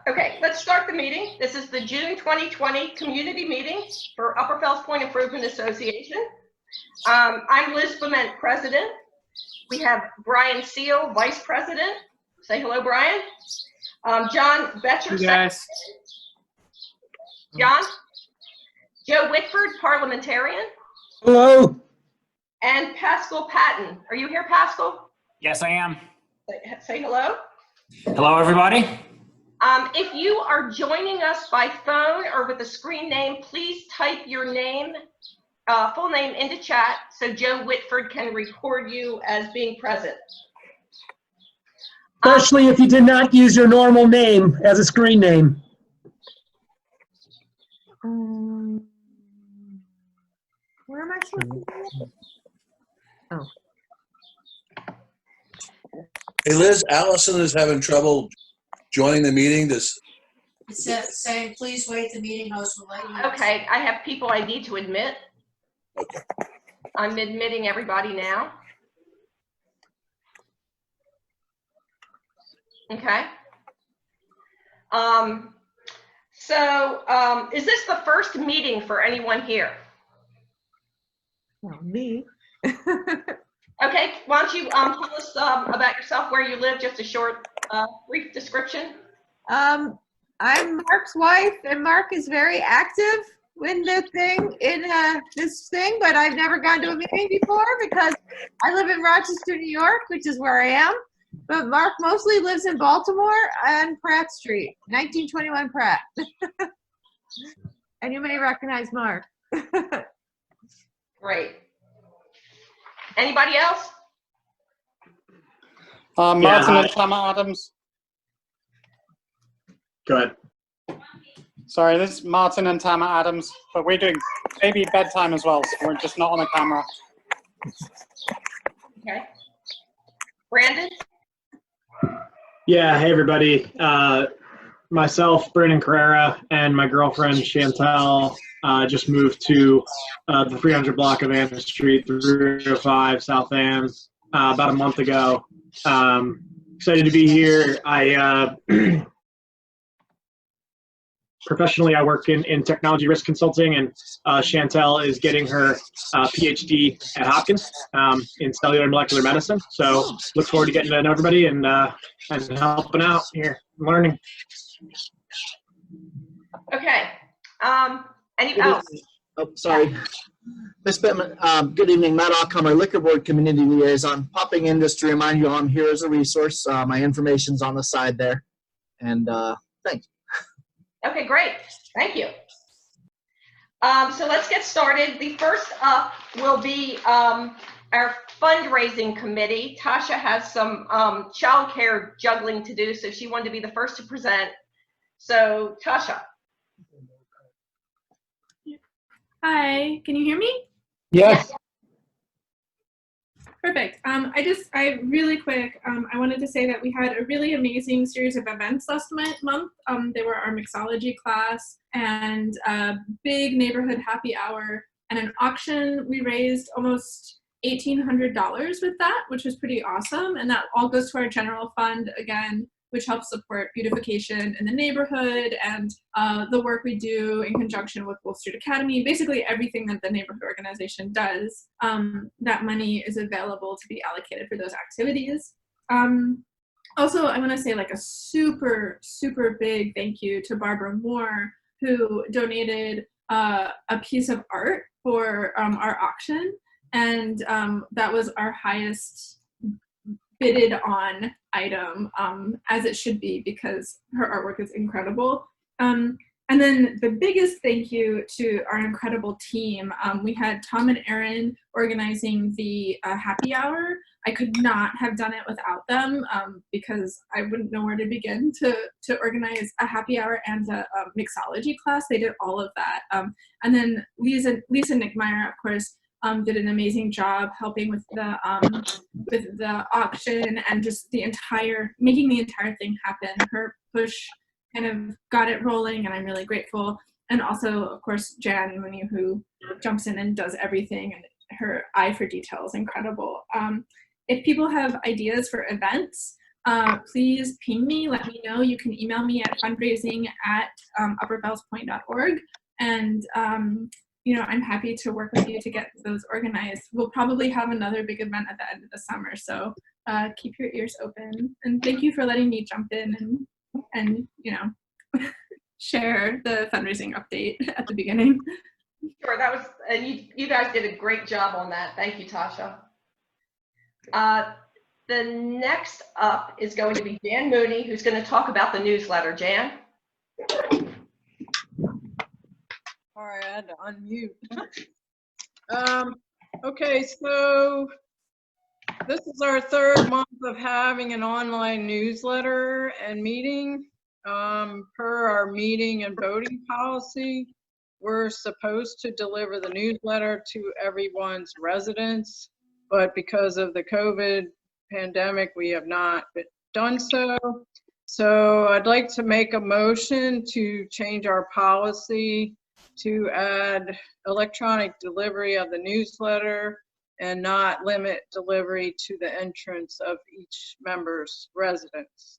Okay, let's start the meeting. This is the June 2020 community meeting for Upper Fells Point Improvement Association. I'm Liz Clement, president. We have Brian Seal, vice president. Say hello, Brian. John Betcher. Hey guys. John. Joe Whitford, parliamentarian. Hello. And Pascal Patton. Are you here, Pascal? Yes, I am. Say hello. Hello, everybody. If you are joining us by phone or with a screen name, please type your name, full name into chat so Joe Whitford can record you as being present. Especially if you did not use your normal name as a screen name. Where am I supposed to be? Oh. Hey Liz, Allison is having trouble joining the meeting. It's saying, please wait, the meeting host will let you. Okay, I have people I need to admit. Okay. I'm admitting everybody now. Okay. Is this the first meeting for anyone here? Well, me. Okay, why don't you tell us about yourself, where you live, just a short, brief description. I'm Mark's wife, and Mark is very active in this thing, but I've never gone to a meeting before because I live in Rochester, New York, which is where I am. But Mark mostly lives in Baltimore and Pratt Street, 1921 Pratt. And you may recognize Mark. Great. Anybody else? Martin and Tama Adams. Go ahead. Sorry, this is Martin and Tama Adams, but we're doing baby bedtime as well, so we're just not on the camera. Okay. Brandon? Yeah, hey everybody. Myself, Brandon Carrera, and my girlfriend Chantel just moved to the 300 block of Ann Street, 305 South Ann, about a month ago. Excited to be here. Professionally, I work in technology risk consulting, and Chantel is getting her PhD at Hopkins in cellular molecular medicine. So look forward to getting to know everybody and helping out here, learning. Okay. Sorry. Ms. Pittman, good evening. Matt Ockhammer, Liquor Board Community Liaison. Popping in just to remind you I'm here as a resource. My information's on the side there. And thanks. Okay, great. Thank you. So let's get started. The first up will be our fundraising committee. Tasha has some childcare juggling to do, so she wanted to be the first to present. So, Tasha. Hi, can you hear me? Yes. Perfect. I really quick, I wanted to say that we had a really amazing series of events last month. They were our mixology class and a big neighborhood happy hour and an auction. We raised almost $1,800 with that, which was pretty awesome. And that all goes to our general fund again, which helps support beautification in the neighborhood and the work we do in conjunction with Wolfe Street Academy. Basically everything that the neighborhood organization does, that money is available to be allocated for those activities. Also, I wanna say like a super, super big thank you to Barbara Moore, who donated a piece of art for our auction. And that was our highest bidded on item, as it should be, because her artwork is incredible. And then the biggest thank you to our incredible team. We had Tom and Erin organizing the happy hour. I could not have done it without them because I wouldn't know where to begin to organize a happy hour and a mixology class. They did all of that. And then Lisa Nickmeyer, of course, did an amazing job helping with the auction and just making the entire thing happen. Her push kind of got it rolling, and I'm really grateful. And also, of course, Jan Mooney, who jumps in and does everything, and her eye for detail is incredible. If people have ideas for events, please ping me, let me know. You can email me at fundraising@upperfellspoint.org. And, I'm happy to work with you to get those organized. We'll probably have another big event at the end of the summer. So keep your ears open. And thank you for letting me jump in and share the fundraising update at the beginning. Sure, that was, and you guys did a great job on that. Thank you, Tasha. The next up is going to be Jan Mooney, who's going to talk about the newsletter. Jan? All right, I had to unmute. Okay, so this is our third month of having an online newsletter and meeting. Per our meeting and voting policy, we're supposed to deliver the newsletter to everyone's residence, but because of the COVID pandemic, we have not done so. So I'd like to make a motion to change our policy to add electronic delivery of the newsletter and not limit delivery to the entrance of each member's residence.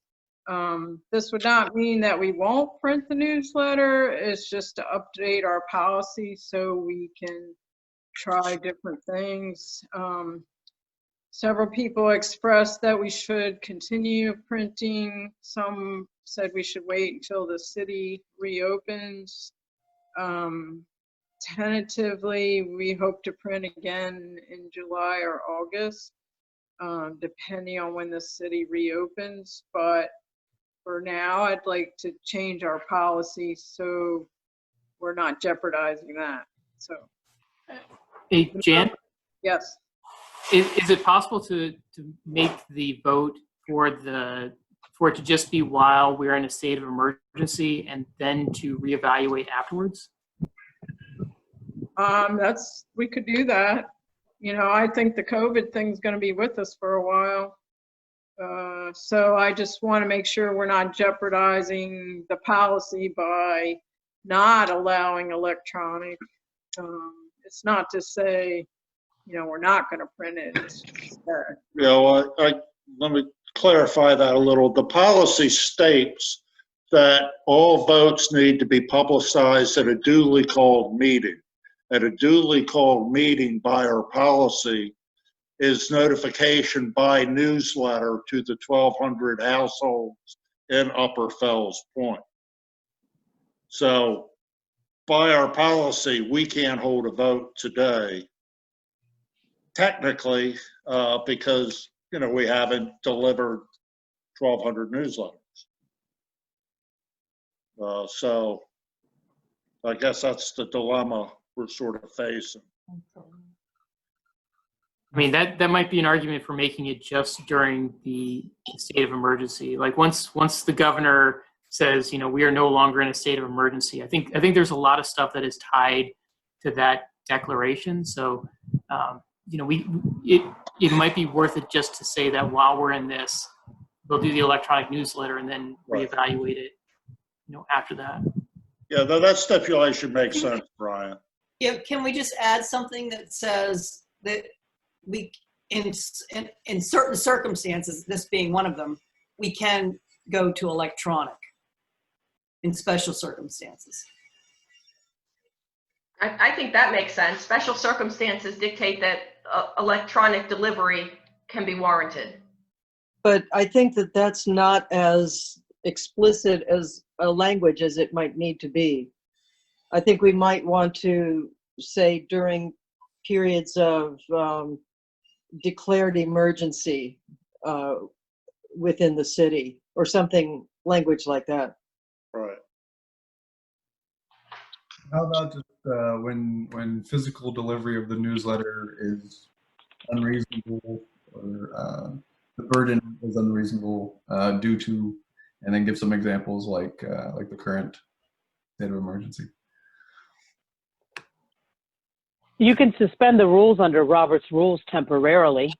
This would not mean that we won't print the newsletter. It's just to update our policy so we can try different things. Several people expressed that we should continue printing. Some said we should wait until the city reopens. Tentatively, we hope to print again in July or August, depending on when the city reopens. But for now, I'd like to change our policy so we're not jeopardizing that. So, Hey, Jan, yes. is it possible to make the vote for it to just be while we're in a state of emergency and then to reevaluate afterwards? We could do that. I think the COVID thing's going to be with us for a while. So I just want to make sure we're not jeopardizing the policy by not allowing electronic. It's not to say, we're not going to print it. It's just that. Let me clarify that a little. The policy states that all votes need to be publicized at a duly called meeting. At a duly called meeting by our policy is notification by newsletter to the 1,200 households in Upper Fells Point. So by our policy, we can't hold a vote today, technically, because we haven't delivered 1,200 newsletters. So I guess that's the dilemma we're sort of facing. I mean, that might be an argument for making it just during the state of emergency. Like once the governor says, we are no longer in a state of emergency, I think there's a lot of stuff that is tied to that declaration. So, it might be worth it just to say that while we're in this, we'll do the electronic newsletter and then reevaluate it, after that. Yeah, that stipulation makes sense, Brian. Yeah, can we just add something that says that we, in certain circumstances, this being one of them, we can go to electronic in special circumstances? I think that makes sense. Special circumstances dictate that electronic delivery can be warranted. But I think that that's not as explicit as a language as it might need to be. I think we might want to say during periods of declared emergency within the city or something, language like that. Right. How about just when physical delivery of the newsletter is unreasonable or the burden is unreasonable due to, and then give some examples like the current state of emergency. You can suspend the rules under Robert's rules temporarily.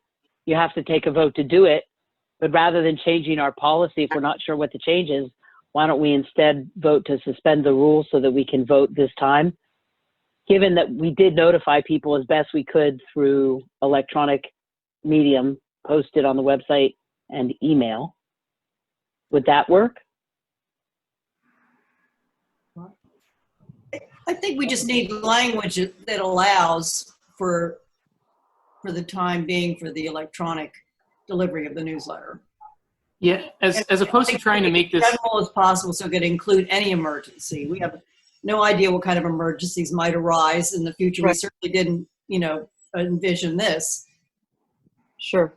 You have to take a vote to do it. But rather than changing our policy, if we're not sure what the change is, why don't we instead vote to suspend the rules so that we can vote this time? Given that we did notify people as best we could through electronic medium, posted on the website and email, Would that work? I think we just need language that allows for the time being for the electronic delivery of the newsletter. Yeah, as opposed to trying to make this as general as possible, so it could include any emergency. We have no idea what kind of emergencies might arise in the future. We certainly didn't, envision this. Sure.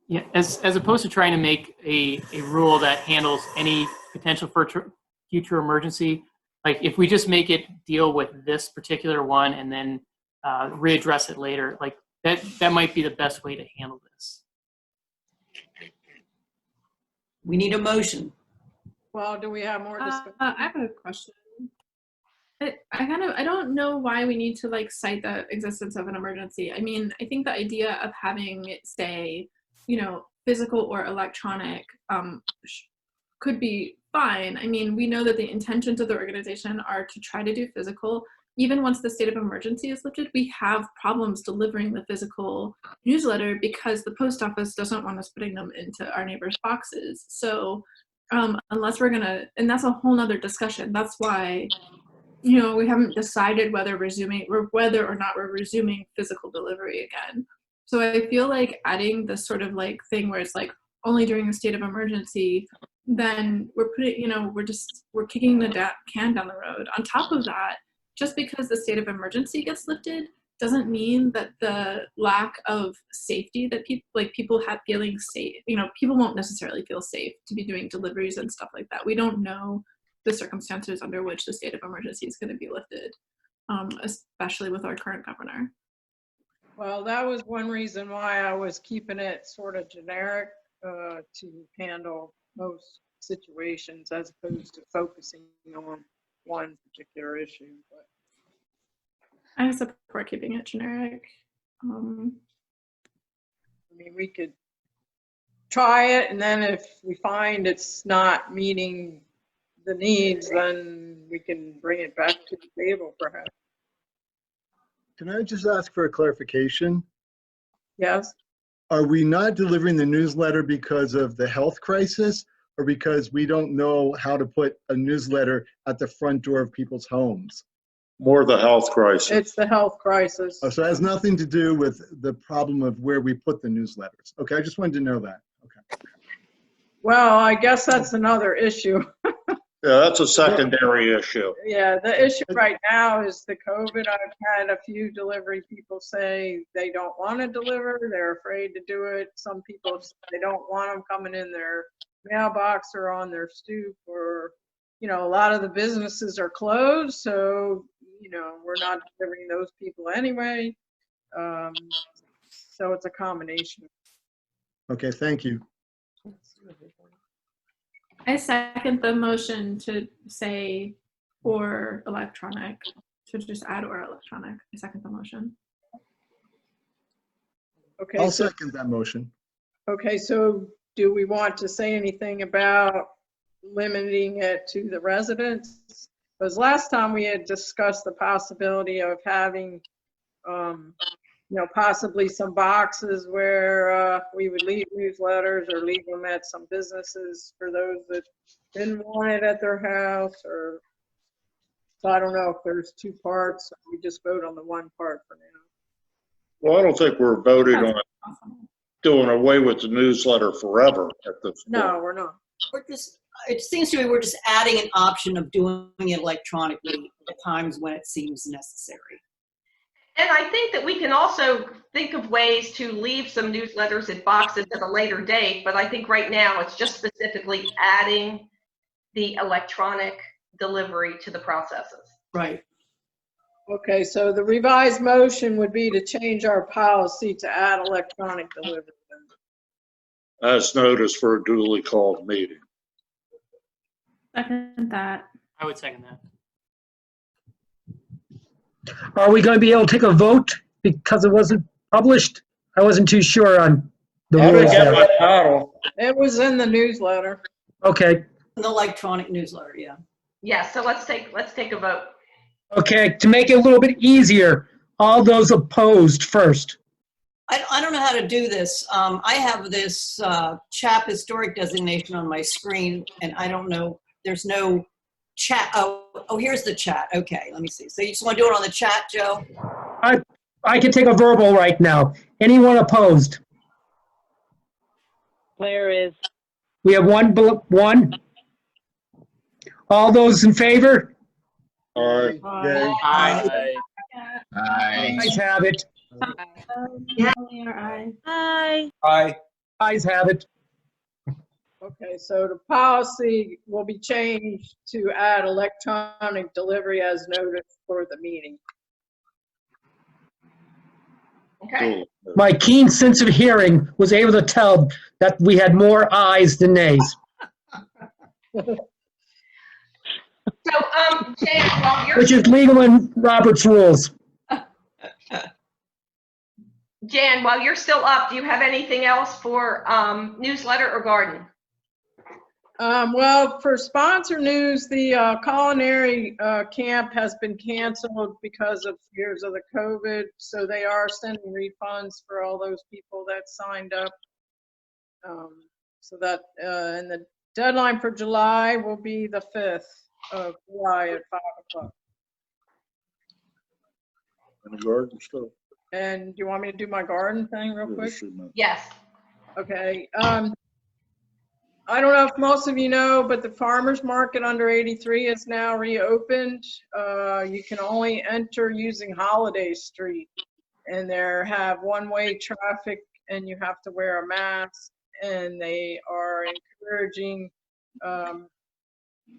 Yeah, as opposed to trying to make a rule that handles any potential for future emergency, like if we just make it deal with this particular one and then readdress it later, like that might be the best way to handle this. We need a motion. Well, do we have more discussion? I have a question. I don't know why we need to like cite the existence of an emergency. I mean, I think the idea of having it say, physical or electronic could be fine. I mean, we know that the intentions of the organization are to try to do physical. Even once the state of emergency is lifted, we have problems delivering the physical newsletter because the post office doesn't want us putting them into our neighbors' boxes. So unless we're gonna, and that's a whole nother discussion. That's why, we haven't decided whether or not we're resuming physical delivery again. So I feel like adding this sort of like thing where it's like only during a state of emergency, then we're putting, we're kicking the can down the road. On top of that, just because the state of emergency gets lifted doesn't mean that the lack of safety that people have feeling safe, people won't necessarily feel safe to be doing deliveries and stuff like that. We don't know the circumstances under which the state of emergency is going to be lifted, especially with our current governor. Well, that was one reason why I was keeping it sort of generic to handle most situations as opposed to focusing on one particular issue. But I support keeping it generic. I mean, we could try it, and then if we find it's not meeting the needs, then we can bring it back to the table, perhaps. Can I just ask for a clarification? Yes. Are we not delivering the newsletter because of the health crisis, or because we don't know how to put a newsletter at the front door of people's homes? More the health crisis. It's the health crisis. Oh, so it has nothing to do with the problem of where we put the newsletters. Okay, I just wanted to know that. Okay. Well, I guess that's another issue. Yeah, that's a secondary issue. Yeah, the issue right now is the COVID. I've had a few delivery people say they don't want to deliver. They're afraid to do it. Some people say they don't want them coming in their mailbox or on their stoop, or, a lot of the businesses are closed. So, we're not delivering those people anyway. So it's a combination. Okay, thank you. I second the motion to say or electronic, to just add or electronic. I second the motion. Okay. I'll second that motion. Okay, so do we want to say anything about limiting it to the residents? Because last time we had discussed the possibility of having, possibly some boxes where we would leave newsletters or leave them at some businesses for those that didn't want it at their house. Or so I don't know if there's two parts. We just vote on the one part for now. Well, I don't think we're voting on doing away with the newsletter forever at this point. No, we're not. It seems to me we're just adding an option of doing it electronically at times when it seems necessary. And I think that we can also think of ways to leave some newsletters in boxes at a later date, but I think right now it's just specifically adding the electronic delivery to the processes. Right. Okay, so the revised motion would be to change our policy to add electronic delivery. As notice for a duly called meeting. Second that. I would second that. Are we going to be able to take a vote because it wasn't published? I wasn't too sure on the rules there. It was in the newsletter. Okay. An electronic newsletter, yeah. Yeah, so let's take a vote. Okay, to make it a little bit easier, all those opposed first. I don't know how to do this. I have this CHAP historic designation on my screen, and I don't know, there's no chat. Oh, here's the chat. Okay, let me see. So you just want to do it on the chat, Joe? I can take a verbal right now. Anyone opposed? Claire is. We have one. All those in favor? Aye. Aye. Ayes have it. Aye. Aye. Ayes have it. Okay, so the policy will be changed to add electronic delivery as notice for the meeting. Okay. My keen sense of hearing was able to tell that we had more ayes than nays. So, Jan, while you're Which is legal in Robert's rules. Jan, while you're still up, do you have anything else for newsletter or garden? Well, for sponsor news, the culinary camp has been canceled because of fears of the COVID. So they are sending refunds for all those people that signed up. So that, and the deadline for July will be the 5th of July at 5 o'clock. And the garden stuff. And do you want me to do my garden thing real quick? Yes. Okay. I don't know if most of you know, but the farmer's market under 83 is now reopened. You can only enter using Holiday Street, and there have one-way traffic, and you have to wear a mask, and they are encouraging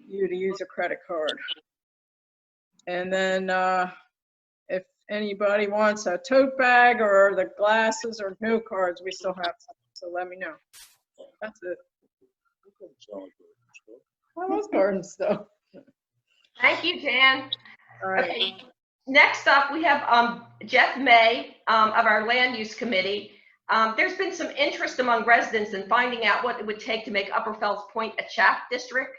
you to use a credit card. And then if anybody wants a tote bag or the glasses or no cards, we still have some, so let me know. That's it. I love garden stuff. Thank you, Jan. All right. Okay. Next up, we have Jeff May of our Land Use Committee. There's been some interest among residents in finding out what it would take to make Upper Fells Point a CHAP district.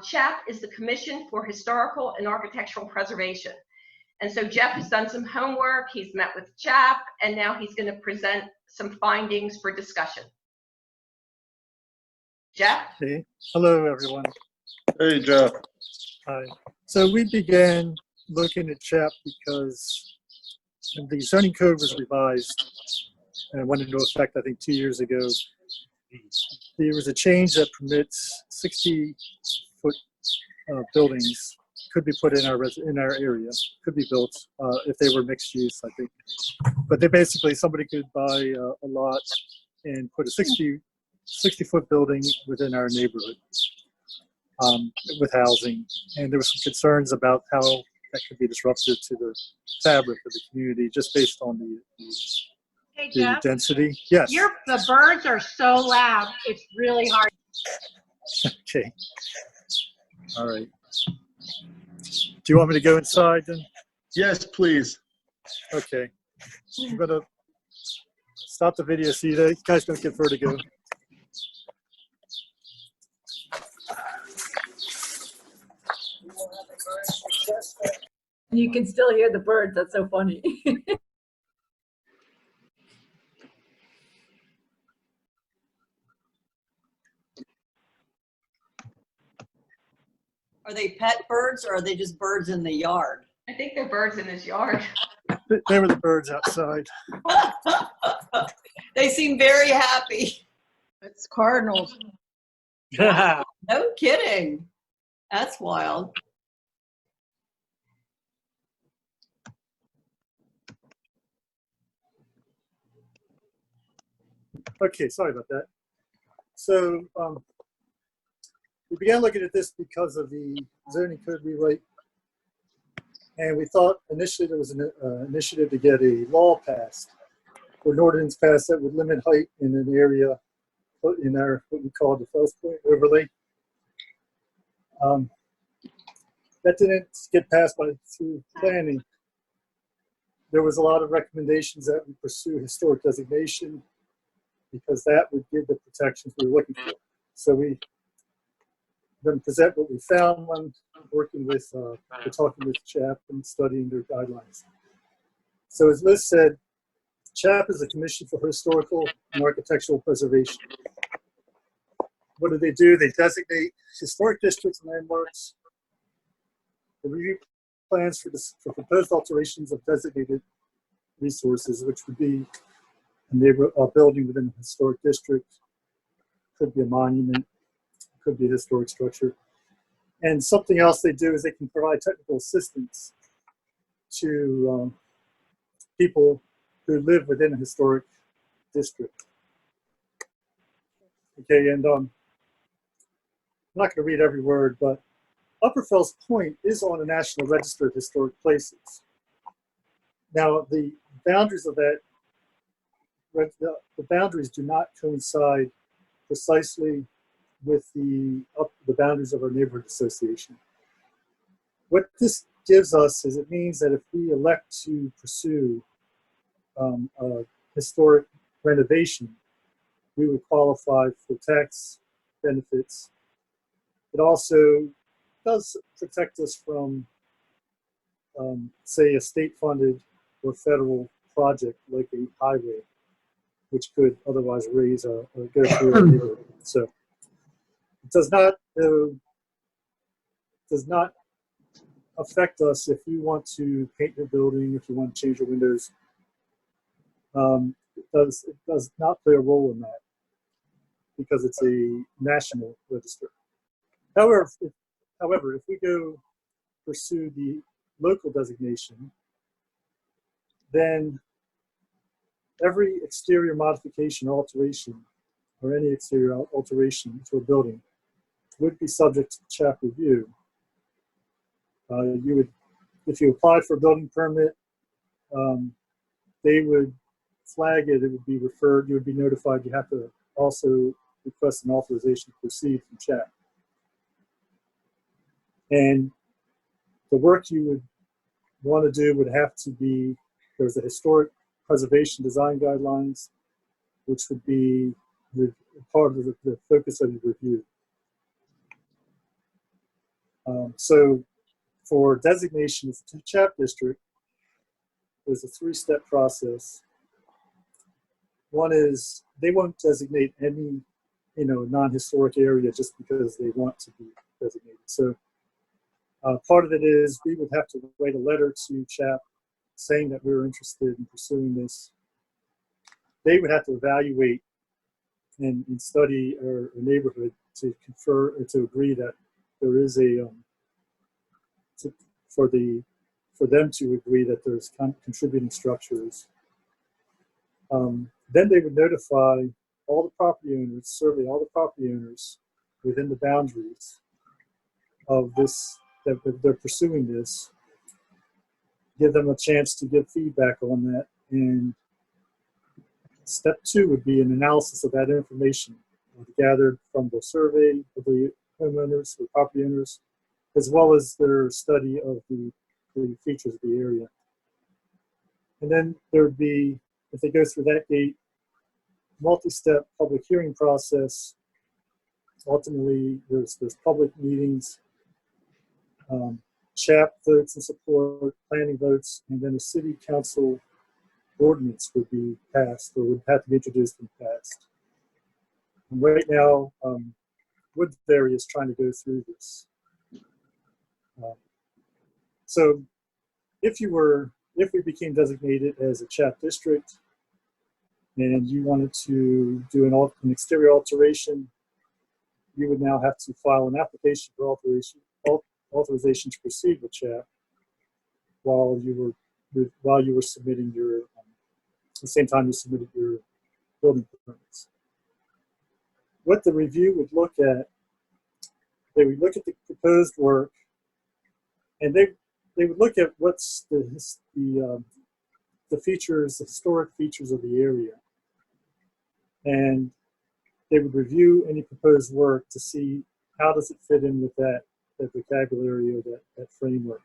CHAP is the Commission for Historical and Architectural Preservation. And so Jeff has done some homework, he's met with CHAP, and now he's going to present some findings for discussion. Jeff? Hey, hello everyone. Hey, Jeff. Hi. So we began looking at CHAP because the zoning code was revised and went into effect, I think, 2 years ago. There was a change that permits 60-foot buildings could be put in our area, could be built if they were mixed use, I think. But they basically, somebody could buy a lot and put a 60-foot building within our neighborhood with housing. And there were some concerns about how that could be disruptive to the fabric of the community just based on Hey, the Jeff, density. Yes. the birds are so loud, it's really hard. Okay. All right. Do you want me to go inside then? Yes, please. Okay. I'm going to stop the video so you guys don't get vertigo. You can still hear the birds. That's so funny. Are they pet birds or are they just birds in the yard? I think they're birds in his yard. They were the birds outside. They seem very happy. It's cardinals. No kidding. That's wild. Okay, sorry about that. So we began looking at this because of the zoning code rewrite. And we thought initially there was an initiative to get a law passed, or an ordinance passed that would limit height in an area in our, what we call the Fells Point overlay. That didn't get passed through planning. There was a lot of recommendations that we pursue historic designation because that would give the protections we were looking for. So we then present what we found when working with, talking with CHAP and studying their guidelines. So as Liz said, CHAP is a Commission for Historical and Architectural Preservation. What do? They designate historic districts and landmarks. They review plans for proposed alterations of designated resources, which would be a building within a historic district, could be a monument, could be a historic structure. And something else they do is they can provide technical assistance to people who live within a historic district. Okay, and I'm not going to read every word, but Upper Fells Point is on the National Register of Historic Places. Now, the boundaries of that, the boundaries do not coincide precisely with the boundaries of our neighborhood association. What this gives us is it means that if we elect to pursue a historic renovation, we would qualify for tax benefits. It also does protect us from, say, a state-funded or federal project like a highway, which could otherwise raise or go through our neighborhood. So it does not affect us if you want to paint your building, if you want to change your windows. It does not play a role in that because it's a national register. However, if we go pursue the local designation, then every exterior modification or alteration, or any exterior alteration to a building, would be subject to CHAP review. You would, if you applied for a building permit, they would flag it. It would be referred. You would be notified. You have to also request an authorization to proceed from CHAP. And the work you would want to do would have to be, there's a historic preservation design guidelines, which would be part of the focus of your review. So for designation as a CHAP district, there's a three-step process. One is they won't designate any, non-historic area just because they want to be designated. So part of it is we would have to write a letter to CHAP saying that we're interested in pursuing this. They would have to evaluate and study our neighborhood to confer or to agree that there is a for them to agree that there's contributing structures. Then they would notify all the property owners, survey all the property owners within the boundaries of this, that they're pursuing this, give them a chance to give feedback on that. And step two would be an analysis of that information gathered from the survey of the homeowners, the property owners, as well as their study of the features of the area. And then there would be, if they go through that gate, multi-step public hearing process. Ultimately, there's public meetings, CHAP votes and support, planning votes, and then a city council ordinance would be passed or would have to be introduced and passed. And right now, Woodbury is trying to go through this. So if we became designated as a CHAP district and you wanted to do an exterior alteration, you would now have to file an application for authorization to proceed with CHAP while you were submitting your, at the same time you submitted your building permits. What the review would look at, they would look at the proposed work, and they would look at what's the features, the historic features of the area, and they would review any proposed work to see how does it fit in with that vocabulary or that framework.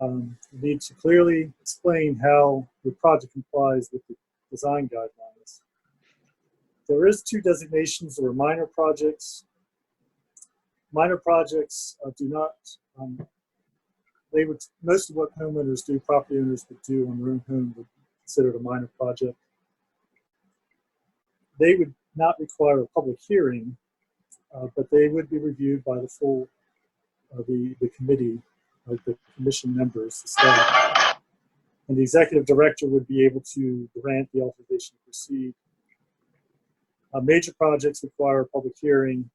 You need to clearly explain how the project complies with the design guidelines. There is two designations. There are minor projects. Minor projects do not, most of what homeowners do, property owners would do on their own home would considered a minor project. They would not require a public hearing, but they would be reviewed by the full, the committee, the commission members, the staff. And the executive director would be able to grant the authorization to proceed. Major projects require a public hearing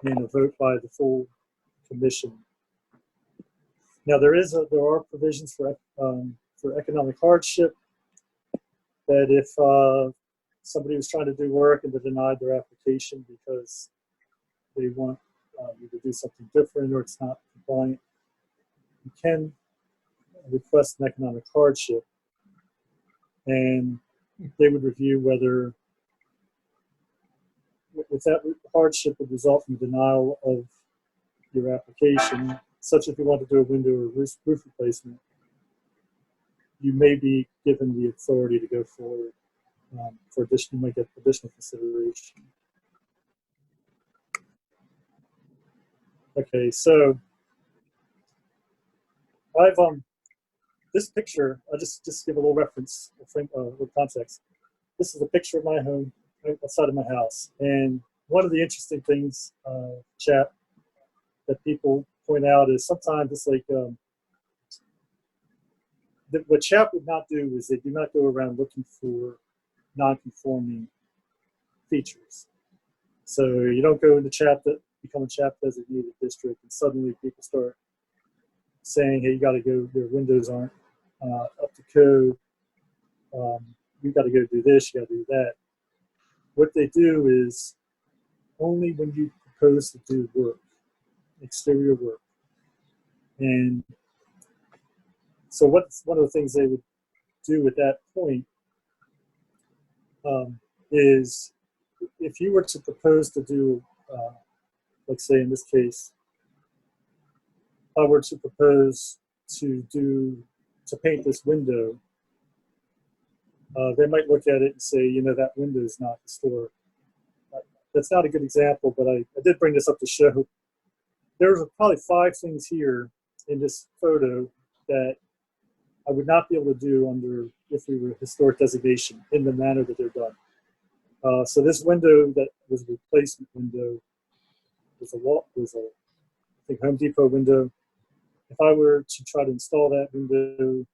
and a vote by the full commission. Now there are provisions for economic hardship, that if somebody was trying to do work and they denied their application because they want you to do something different or it's not compliant, you can request an economic hardship, and they would review whether if that hardship would result from denial of your application, such if you want to do a window or roof replacement, you may be given the authority to go forward for additional, you might get additional consideration. Okay, so I've this picture, I'll just give a little reference, a little context. This is a picture of my home right outside of my house, and one of the interesting things, CHAP, that people point out is sometimes it's like what CHAP would not do is they do not go around looking for non-conforming features. So you don't go into CHAP, become a CHAP designated district, and suddenly people start saying, hey, you got to go, your windows aren't up to code. You got to go do this, you got to do that. What they do is only when you propose to do work, exterior work. And so what's one of the things they would do at that point is if you were to propose to do, let's say in this case, I were to propose to paint this window, they might look at it and say, you know, that window is not historic. That's not a good example, but I did bring this up to show. There's probably 5 things here in this photo that I would not be able to do under if we were historic designation in the manner that they're done. So this window that was a replacement window was I think Home Depot window. If I were to try to install that window,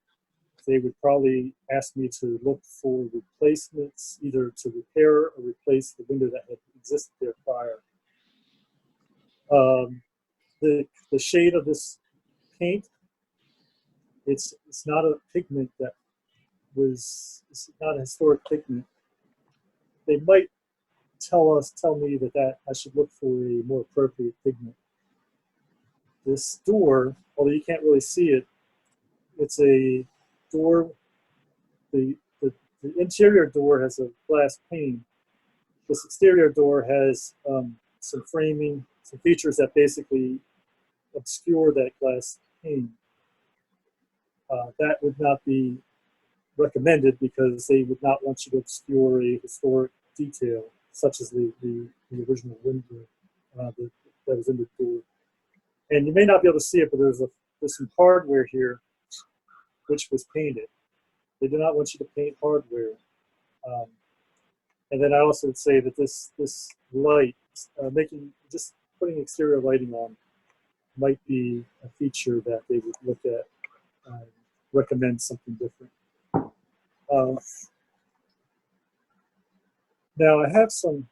they would probably ask me to look for replacements, either to repair or replace the window that had existed there prior. The shade of this paint, it's not a pigment that it's not a historic pigment. They might tell me that I should look for a more appropriate pigment. This door, although you can't really see it, it's a door, the interior door has a glass pane. This exterior door has some framing, some features that basically obscure that glass pane. That would not be recommended because they would not want you to obscure a historic detail, such as the original window that was in the door. And you may not be able to see it, but there's some hardware here which was painted. They do not want you to paint hardware. And then I also would say that this light, just putting exterior lighting on might be a feature that they would look at and recommend something different. Now I had some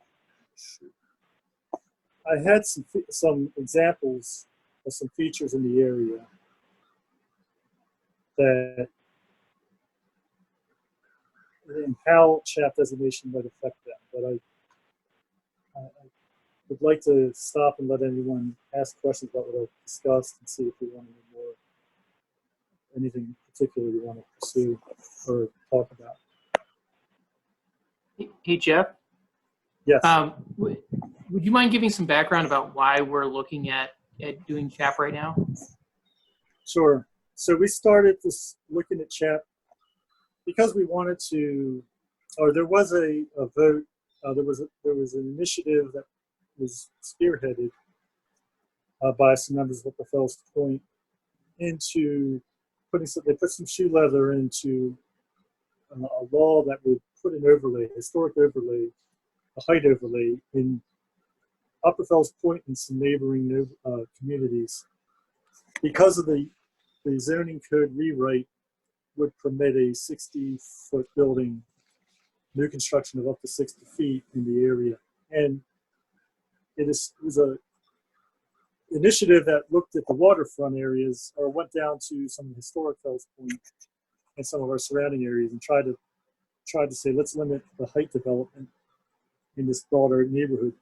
examples of some features in the area that and how CHAP designation might affect them. But I would like to stop and let anyone ask questions about what I've discussed and see if we want to know more, anything particular you want to pursue or talk about. Hey, Jeff? Yes. Would you mind giving some background about why we're looking at doing CHAP right now? Sure. So we started this looking at CHAP because we wanted to, or there was a vote, there was an initiative that was spearheaded by some members of the Fells Point into they put some shoe leather into a law that would put an overlay, historic overlay, a height overlay in Upper Fells Point and some neighboring communities. Because of the zoning code rewrite would permit a 60-foot building, new construction of up to 60 feet in the area. And it was a initiative that looked at the waterfront areas, or went down to some historic Fells Point and some of our surrounding areas and tried to say, let's limit the height development in this broader neighborhood.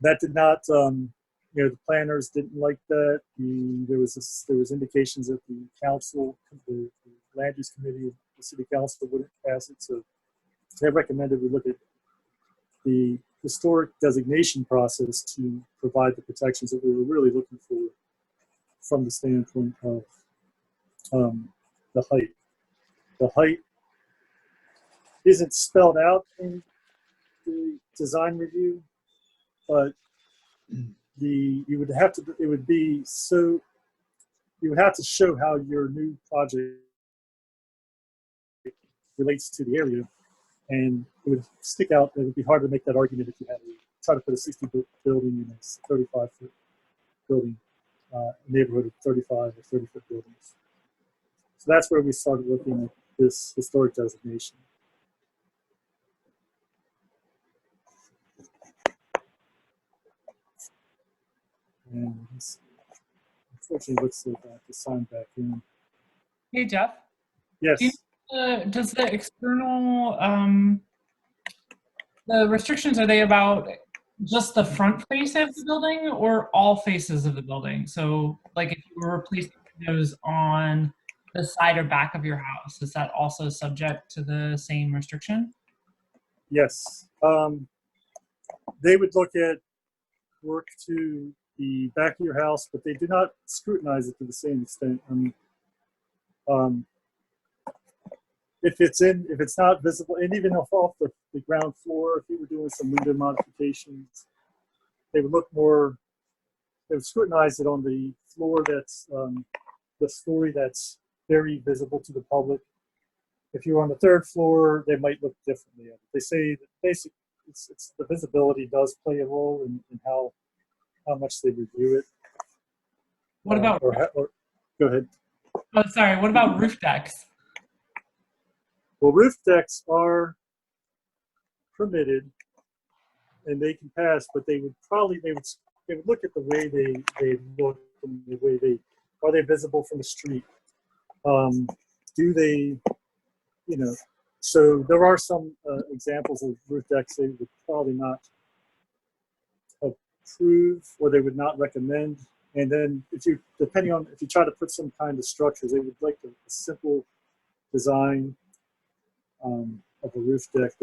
That did not, the planners didn't like that. There was indications that the council, the land use committee, the city council wouldn't pass it. So they recommended we look at the historic designation process to provide the protections that we were really looking for from the standpoint of the height. The height isn't spelled out in the design review, but you would have to show how your new project relates to the area, and it would stick out. It would be hard to make that argument if you had to try to put a 60-foot building in a 35-foot building, neighborhood of 35 or 30-foot buildings. So that's where we started looking at this historic designation. And unfortunately, looks like I have to sign back in. Hey, Jeff. Yes. Does the external, the restrictions, are they about just the front face of the building or all faces of the building? So like if you were replacing windows on the side or back of your house, is that also subject to the same restriction? Yes. They would look at work to the back of your house, but they do not scrutinize it to the same extent. If it's not visible, and even off the ground floor, if you were doing some window modifications, they would look more. They would scrutinize it on the floor that's the story that's very visible to the public. If you're on the third floor, they might look differently at it. They say that basically it's the visibility does play a role in how much they review it. What about? Go ahead. Oh, sorry. What about roof decks? Well, roof decks are permitted, and they can pass, but they would look at the way they look and the way are they visible from the street? Do they, so there are some examples of roof decks they would probably not approve or they would not recommend. And then if you try to put some kind of structures, they would like a simple design of a roof deck.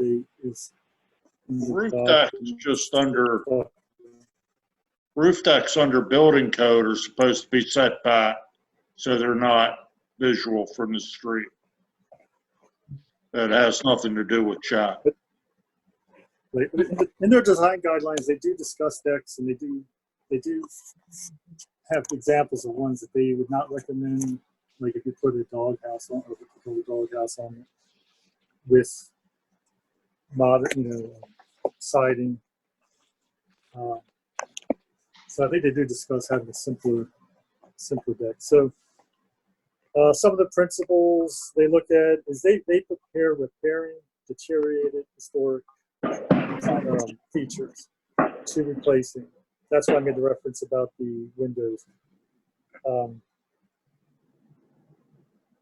Roof decks under building code are supposed to be set back so they're not visual from the street. That has nothing to do with CHAP. In their design guidelines, they do discuss decks, and they do have examples of ones that they would not recommend, like if you put a doghouse on, or if you put a doghouse on it with modern, siding. So I think they do discuss having a simpler deck. So some of the principles they look at is they prepare repairing deteriorated historic features to replacing. That's why I made the reference about the windows.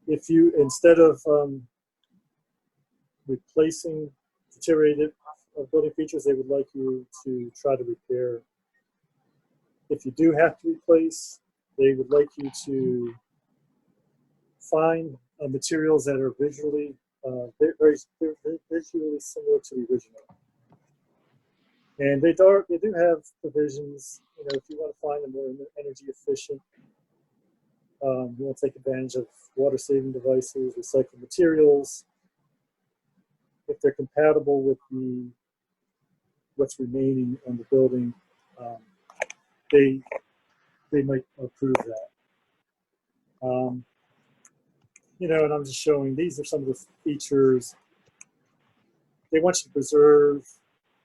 If you, instead of replacing deteriorated building features, they would like you to try to repair. If you do have to replace, they would like you to find materials that are visually very visually similar to the original. And they do have provisions. If you want to find a more energy efficient, you want to take advantage of water saving devices, recycled materials. If they're compatible with what's remaining on the building, they might approve that. you know, and I'm just showing, these are some of the features. They want you to preserve,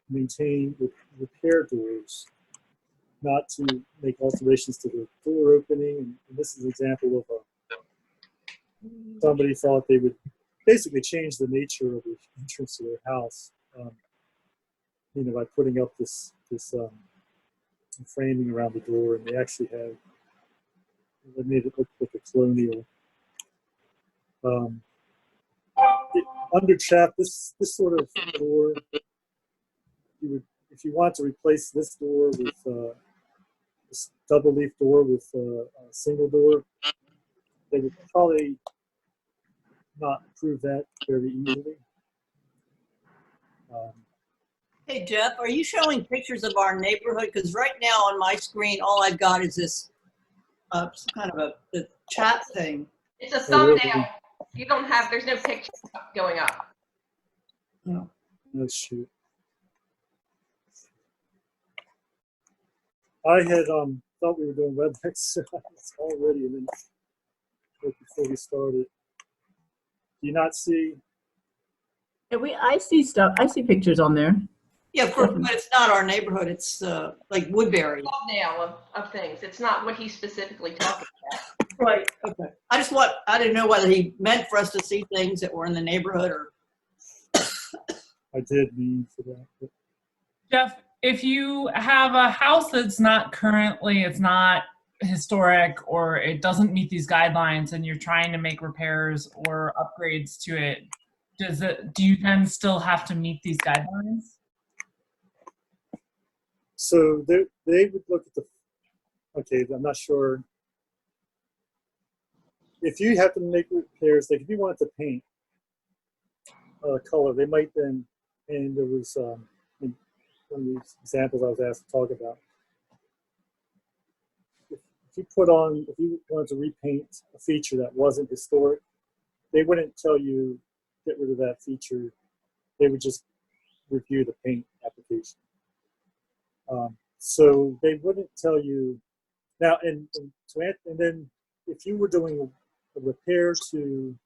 maintain, repair doors, not to make alterations to the door opening. And this is an example of somebody thought they would basically change the nature of the entrance to their house, you know, by putting up this framing around the door, and they actually have, they made it look like a colonial. Under CHAP, this sort of door, you would, if you want to replace this door with this double leaf door with a single door, they would probably not approve that very easily. Hey, Jeff, are you showing pictures of our neighborhood? Because right now on my screen, all I've got is this some kind of a chat thing. It's a thumbnail. You don't have, there's no picture going up. No. Oh, shoot. I had thought we were doing WebEx already, and then right before we started. Do you not see? Yeah, I see stuff. I see pictures on there. Yeah, of course, but it's not our neighborhood. It's like Woodbury. Thumbnail of things. It's not what he's specifically talking about. Right. Okay. I didn't know whether he meant for us to see things that were in the neighborhood or. I did mean for that. But... Jeff, if you have a house that's not currently, it's not historic, or it doesn't meet these guidelines, and you're trying to make repairs or upgrades to it, do you then still have to meet these guidelines? So they would look at the, okay, I'm not sure. If you have to make repairs, like if you wanted to paint color, they might then, and there was one of these examples I was asked to talk about. If you wanted to repaint a feature that wasn't historic, they wouldn't tell you get rid of that feature. They would just review the paint application. So they wouldn't tell you now, and then if you were doing a repair to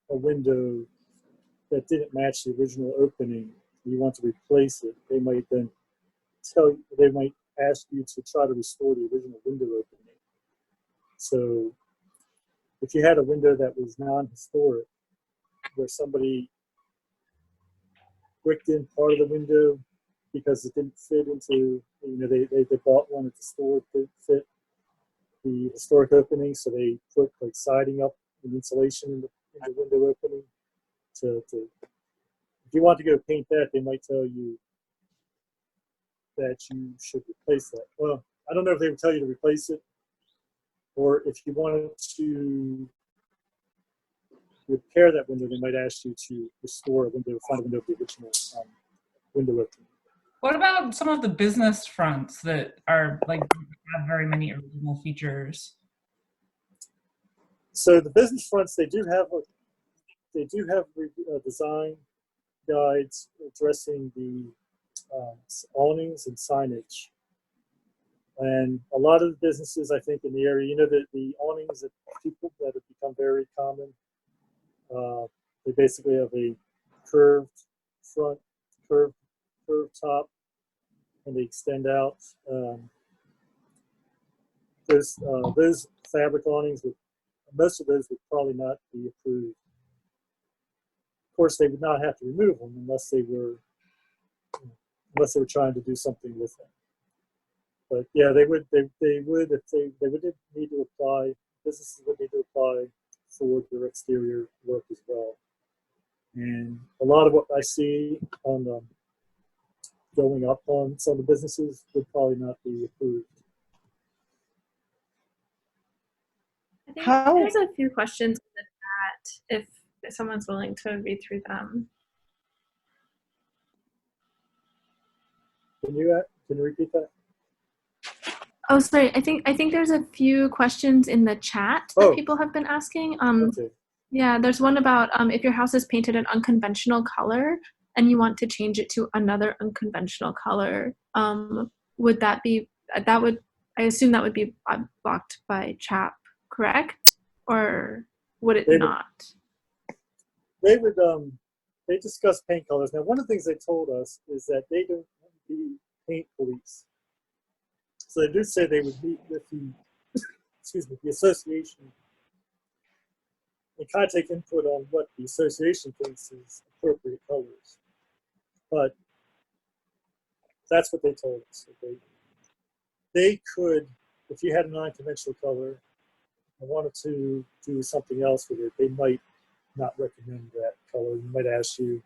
a window that didn't match the original opening, you want to replace it, they might then they might ask you to try to restore the original window opening. So if you had a window that was non-historic, where somebody bricked in part of the window because it didn't fit into, you know, they bought one at the store that fit the historic opening, so they put like siding up and insulation in the window opening. If you want to go paint that, they might tell you that you should replace that. Well, I don't know if they would tell you to replace it, or if you wanted to repair that window, they might ask you to restore a window, find a window of the original window opening. What about some of the business fronts that are like have very many original features? So the business fronts, they do have design guides addressing the awnings and signage. And a lot of the businesses, I think, in the area, you know, the awnings that have become very common. They basically have a curved front, curved top, and they extend out. Those fabric awnings, most of those would probably not be approved. Of course, they would not have to remove them unless they were trying to do something with them. But yeah, they would need to apply. Businesses would need to apply for their exterior work as well. And a lot of what I see on going up on some of the businesses would probably not be approved. I think there's a few questions in the chat if someone's willing to read through them. Can you repeat that? Oh, sorry. I think there's a few questions in the chat that people have been asking. Okay. Yeah, there's one about if your house is painted an unconventional color and you want to change it to another unconventional color, would that be I assume that would be blocked by CHAP, correct? or would it They would- not? They would, they discuss paint colors. Now, one of the things they told us is that they don't want to be paint police. So they do say they would meet with the, excuse me, the association and kind of take input on what the association thinks is appropriate colors. But that's what they told us. That they could, if you had a non-conventional color and wanted to do something else with it, they might not recommend that color. You might ask you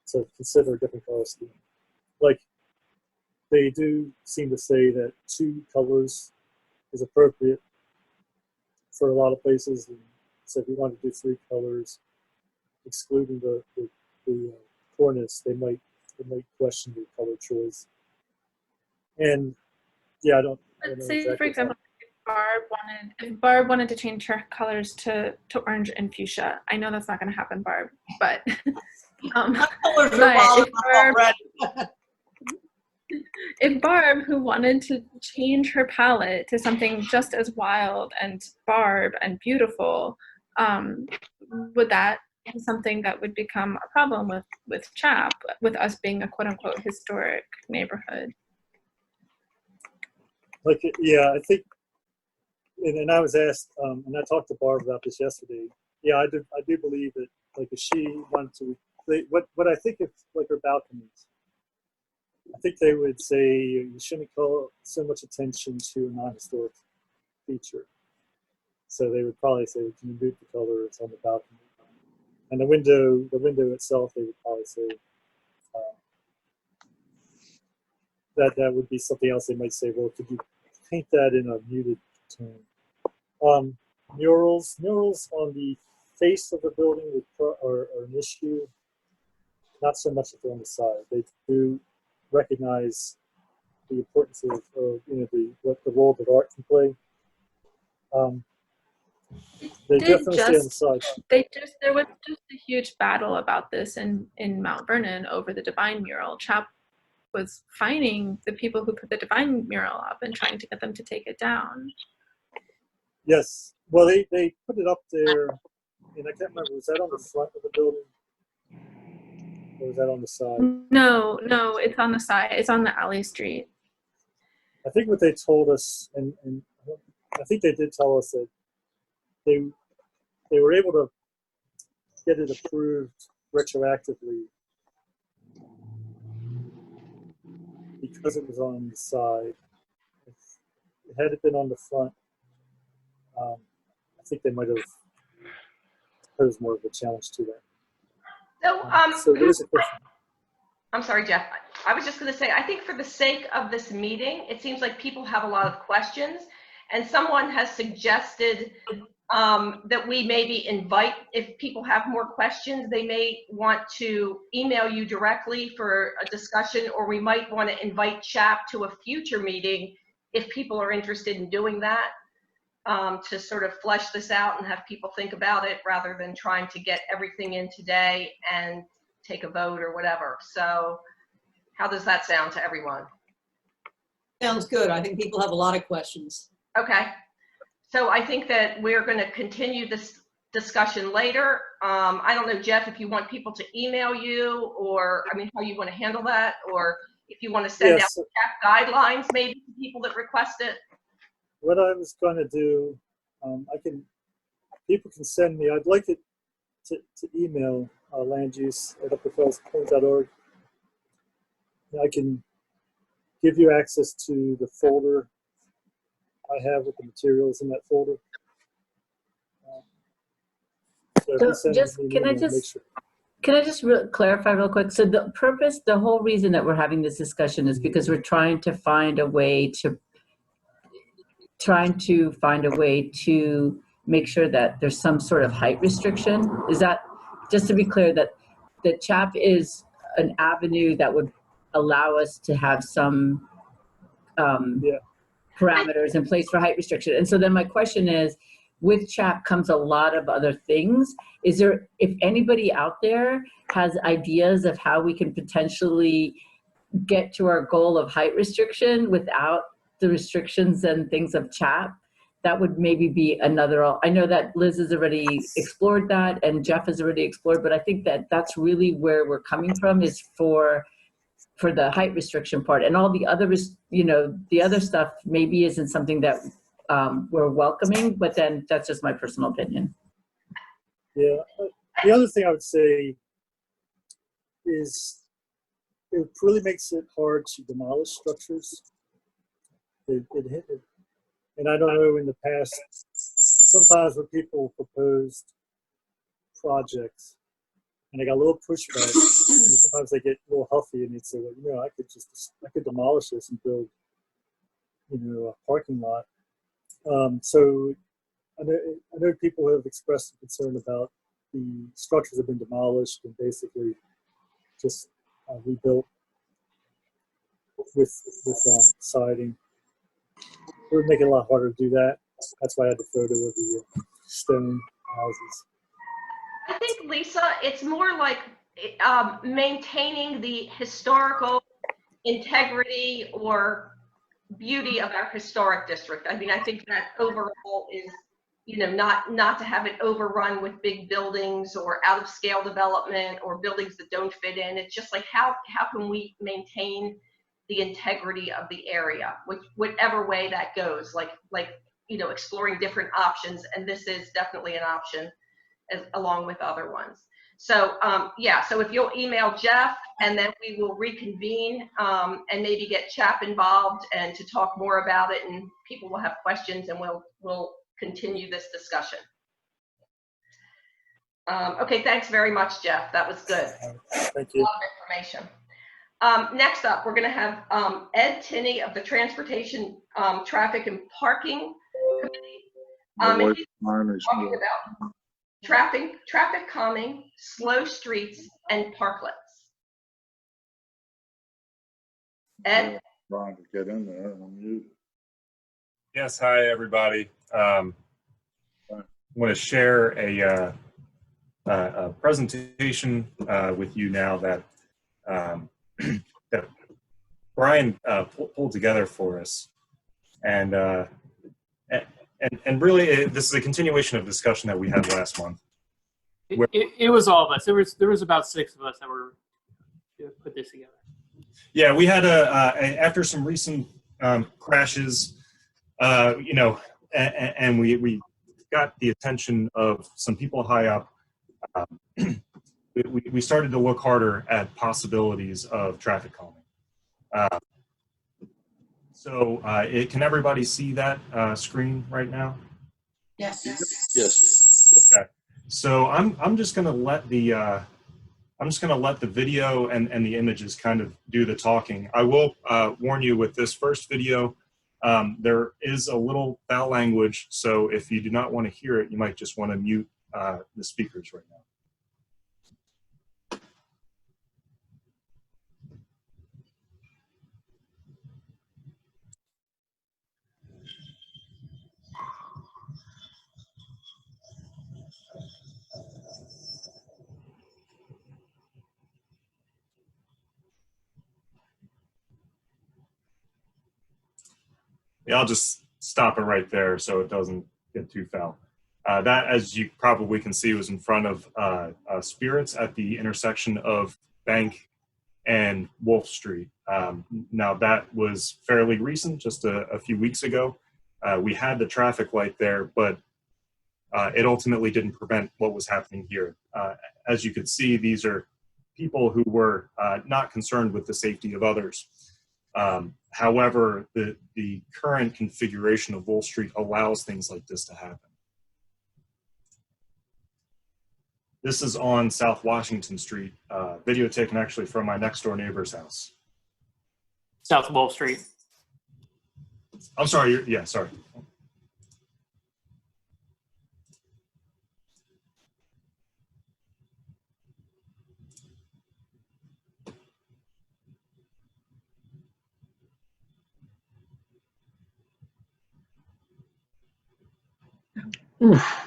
to consider a different color scheme. Like, they do seem to say that 2 colors is appropriate for a lot of places. And so if you want to do 3 colors, excluding the cornice, they might question the color choice. And yeah, I don't know Let's say, exactly for example, if Barb wanted to change her colors to orange and fuchsia. I know that's not going to happen, Barb, but if Barb, who wanted to change her palette to something just as wild and Barb and beautiful, would that be something that would become a problem with CHAP, with us being a quote unquote historic neighborhood? Like, yeah, I think, and I was asked, and I talked to Barb about this yesterday. Yeah, I do believe that, like, if she wanted to, what I think if, like, her balconies, I think they would say you shouldn't call so much attention to a non-historic feature. So they would probably say, can you move the colors on the balcony? And the window itself, they would probably say that would be something else. They might say, well, could you paint that in a muted tone? Murals on the face of the building are an issue. Not so much if they're on the side. They do recognize the importance of the role that art can play. They definitely stay on the side. There was just a huge battle about this in Mount Vernon over the Divine mural. CHAP was fining the people who put the Divine mural up and trying to get them to take it down. Yes. Well, they put it up there, and I can't remember, was that on the front of the building? Or was that on the side? No, it's on the side. It's on the alley street. I think what they told us, and I think they did tell us that they were able to get it approved retroactively because it was on the side. If it had been on the front, I think they might have posed more of a challenge to that. So, So there is a question. I'm sorry, Jeff. I was just going to say, I think for the sake of this meeting, it seems like people have a lot of questions, and someone has suggested that we maybe invite, if people have more questions, they may want to email you directly for a discussion, or we might want to invite CHAP to a future meeting if people are interested in doing that, to sort of flesh this out and have people think about it rather than trying to get everything in today and take a vote or whatever. So how does that sound to everyone? Sounds good. I think people have a lot of questions. Okay. So I think that we're going to continue this discussion later. I don't know, Jeff, if you want people to email you, or, I mean, how you want to handle that, or if you want to send out CHAP guidelines maybe to people that request it. What I was going to do, people can send me, I'd like it to email landuse@upperfellspoint.org. I can give you access to the folder I have with the materials in that folder. Can I just clarify real quick? So the whole reason that we're having this discussion is because we're trying to find a way to make sure that there's some sort of height restriction. Is that, just to be clear, that the CHAP is an avenue that would allow us to have some parameters in place for height restriction? And so then my question is, with CHAP comes a lot of other things. Is there, if anybody out there has ideas of how we can potentially get to our goal of height restriction without the restrictions and things of CHAP, that would maybe be another, I know that Liz has already explored that and Jeff has already explored, but I think that that's really where we're coming from, is for the height restriction part. And all the other, you know, the other stuff maybe isn't something that we're welcoming, but then that's just my personal opinion. Yeah, the other thing I would say is it really makes it hard to demolish structures. And I don't know, in the past, sometimes when people proposed projects and they got a little pushback, sometimes they get a little huffy and they'd say, well, you know, I could demolish this and build, you know, a parking lot. So I know people have expressed concern about the structures have been demolished and basically just rebuilt with siding. It would make it a lot harder to do that. That's why I had the photo of the stone houses. I think, Lisa, it's more like maintaining the historical integrity or beauty of our historic district. I mean, I think that overall is, you know, not to have it overrun with big buildings or out of scale development or buildings that don't fit in. It's just like, how can we maintain the integrity of the area, whatever way that goes, like, you know, exploring different options. And this is definitely an option along with other ones. So yeah, so if you'll email Jeff, and then we will reconvene and maybe get CHAP involved and to talk more about it, and people will have questions, and we'll continue this discussion. Okay, thanks very much, Jeff. That was good. Thank you. A lot of information. Next up, we're going to have Ed Tinney of the Transportation, Traffic and Parking Committee. And he's talking about traffic calming, slow streets, and parklets. Ed? Trying to get in there and unmute. Yes, hi everybody. I want to share a presentation with you now that that Brian pulled together for us, and really this is a continuation of discussion that we had last month. It was all of us. There was about 6 of us that were to put this together. Yeah, we had after some recent crashes, you know, and we got the attention of some people high up. We started to look harder at possibilities of traffic calming. So can everybody see that screen right now? Yes. Yes. Okay. So I'm just going to let the video and the images kind of do the talking. I will warn you with this first video, there is a little foul language, so if you do not want to hear it, you might just want to mute the speakers right now. Yeah, I'll just stop it right there so it doesn't get too foul. That, as you probably can see, was in front of Spirits at the intersection of Bank and Wolfe Street. Now that was fairly recent, just a few weeks ago. We had the traffic light there, but it ultimately didn't prevent what was happening here. As you could see, these are people who were not concerned with the safety of others. However, the current configuration of Wolfe Street allows things like this to happen. This is on South Washington Street, video taken actually from my next door neighbor's house. South Wolfe Street. I'm sorry, yeah, sorry. Oof.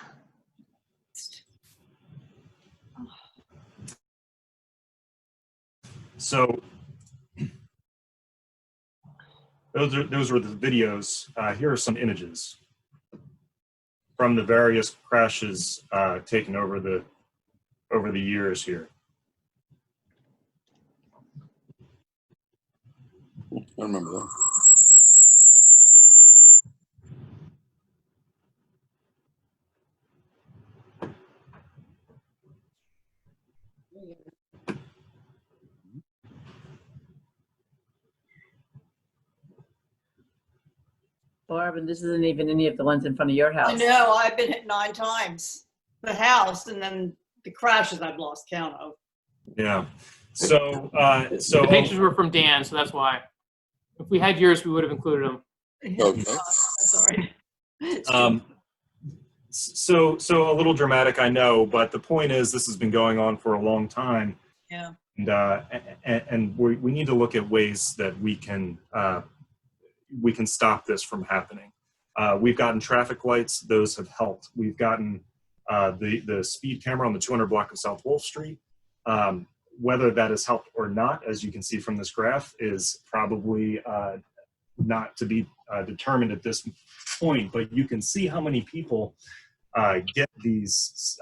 So those were the videos. Here are some images. from the various crashes taken over the years here. I remember that. Barb, and this isn't even any of the ones in front of your house. I know, I've been hit 9 times. The house, and then the crashes I've lost count of. Yeah. So The pictures were from Dan, so that's why. If we had yours, we would have included them. Okay. That's all right. So a little dramatic, I know, but the point is this has been going on for a long time. Yeah. And we need to look at ways that we can stop this from happening. We've gotten traffic lights; those have helped. We've gotten the speed camera on the 200 block of South Wolf Street. Whether that has helped or not, as you can see from this graph, is probably not to be determined at this point. But you can see how many people get these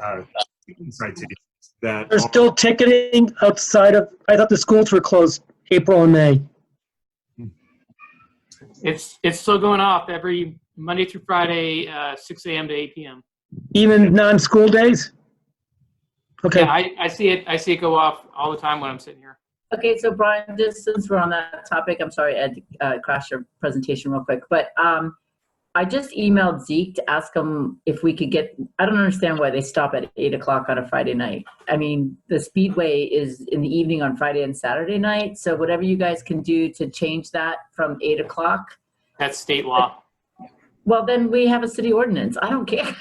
citations. That There's still ticketing outside of, I thought the schools were closed April and May. It's still going off every Monday through Friday, 6 a.m. to 8 p.m. Even non-school days? Okay. Yeah, I see it. I see it go off all the time when I'm sitting here. Okay, so Brian, just since we're on that topic, I'm sorry, Ed, crashed your presentation real quick, but I just emailed Zeke to ask him if we could get, I don't understand why they stop at 8 o'clock on a Friday night. I mean, the Speedway is in the evening on Friday and Saturday night, so whatever you guys can do to change that from 8 o'clock. That's state law. Well, then we have a city ordinance. I don't care.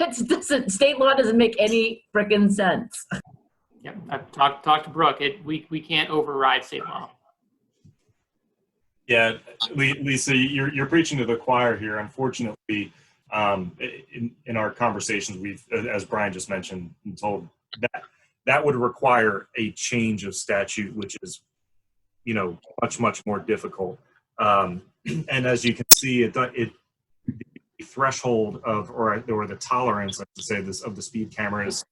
State law doesn't make any frickin' sense. Yep, I've talked to Brooke. We can't override state law. Yeah, Lisa, you're preaching to the choir here. Unfortunately, in our conversations, we've, as Brian just mentioned, been told that would require a change of statute, which is, much more difficult. And as you can see, the threshold of or the tolerance, I should say, of the speed camera is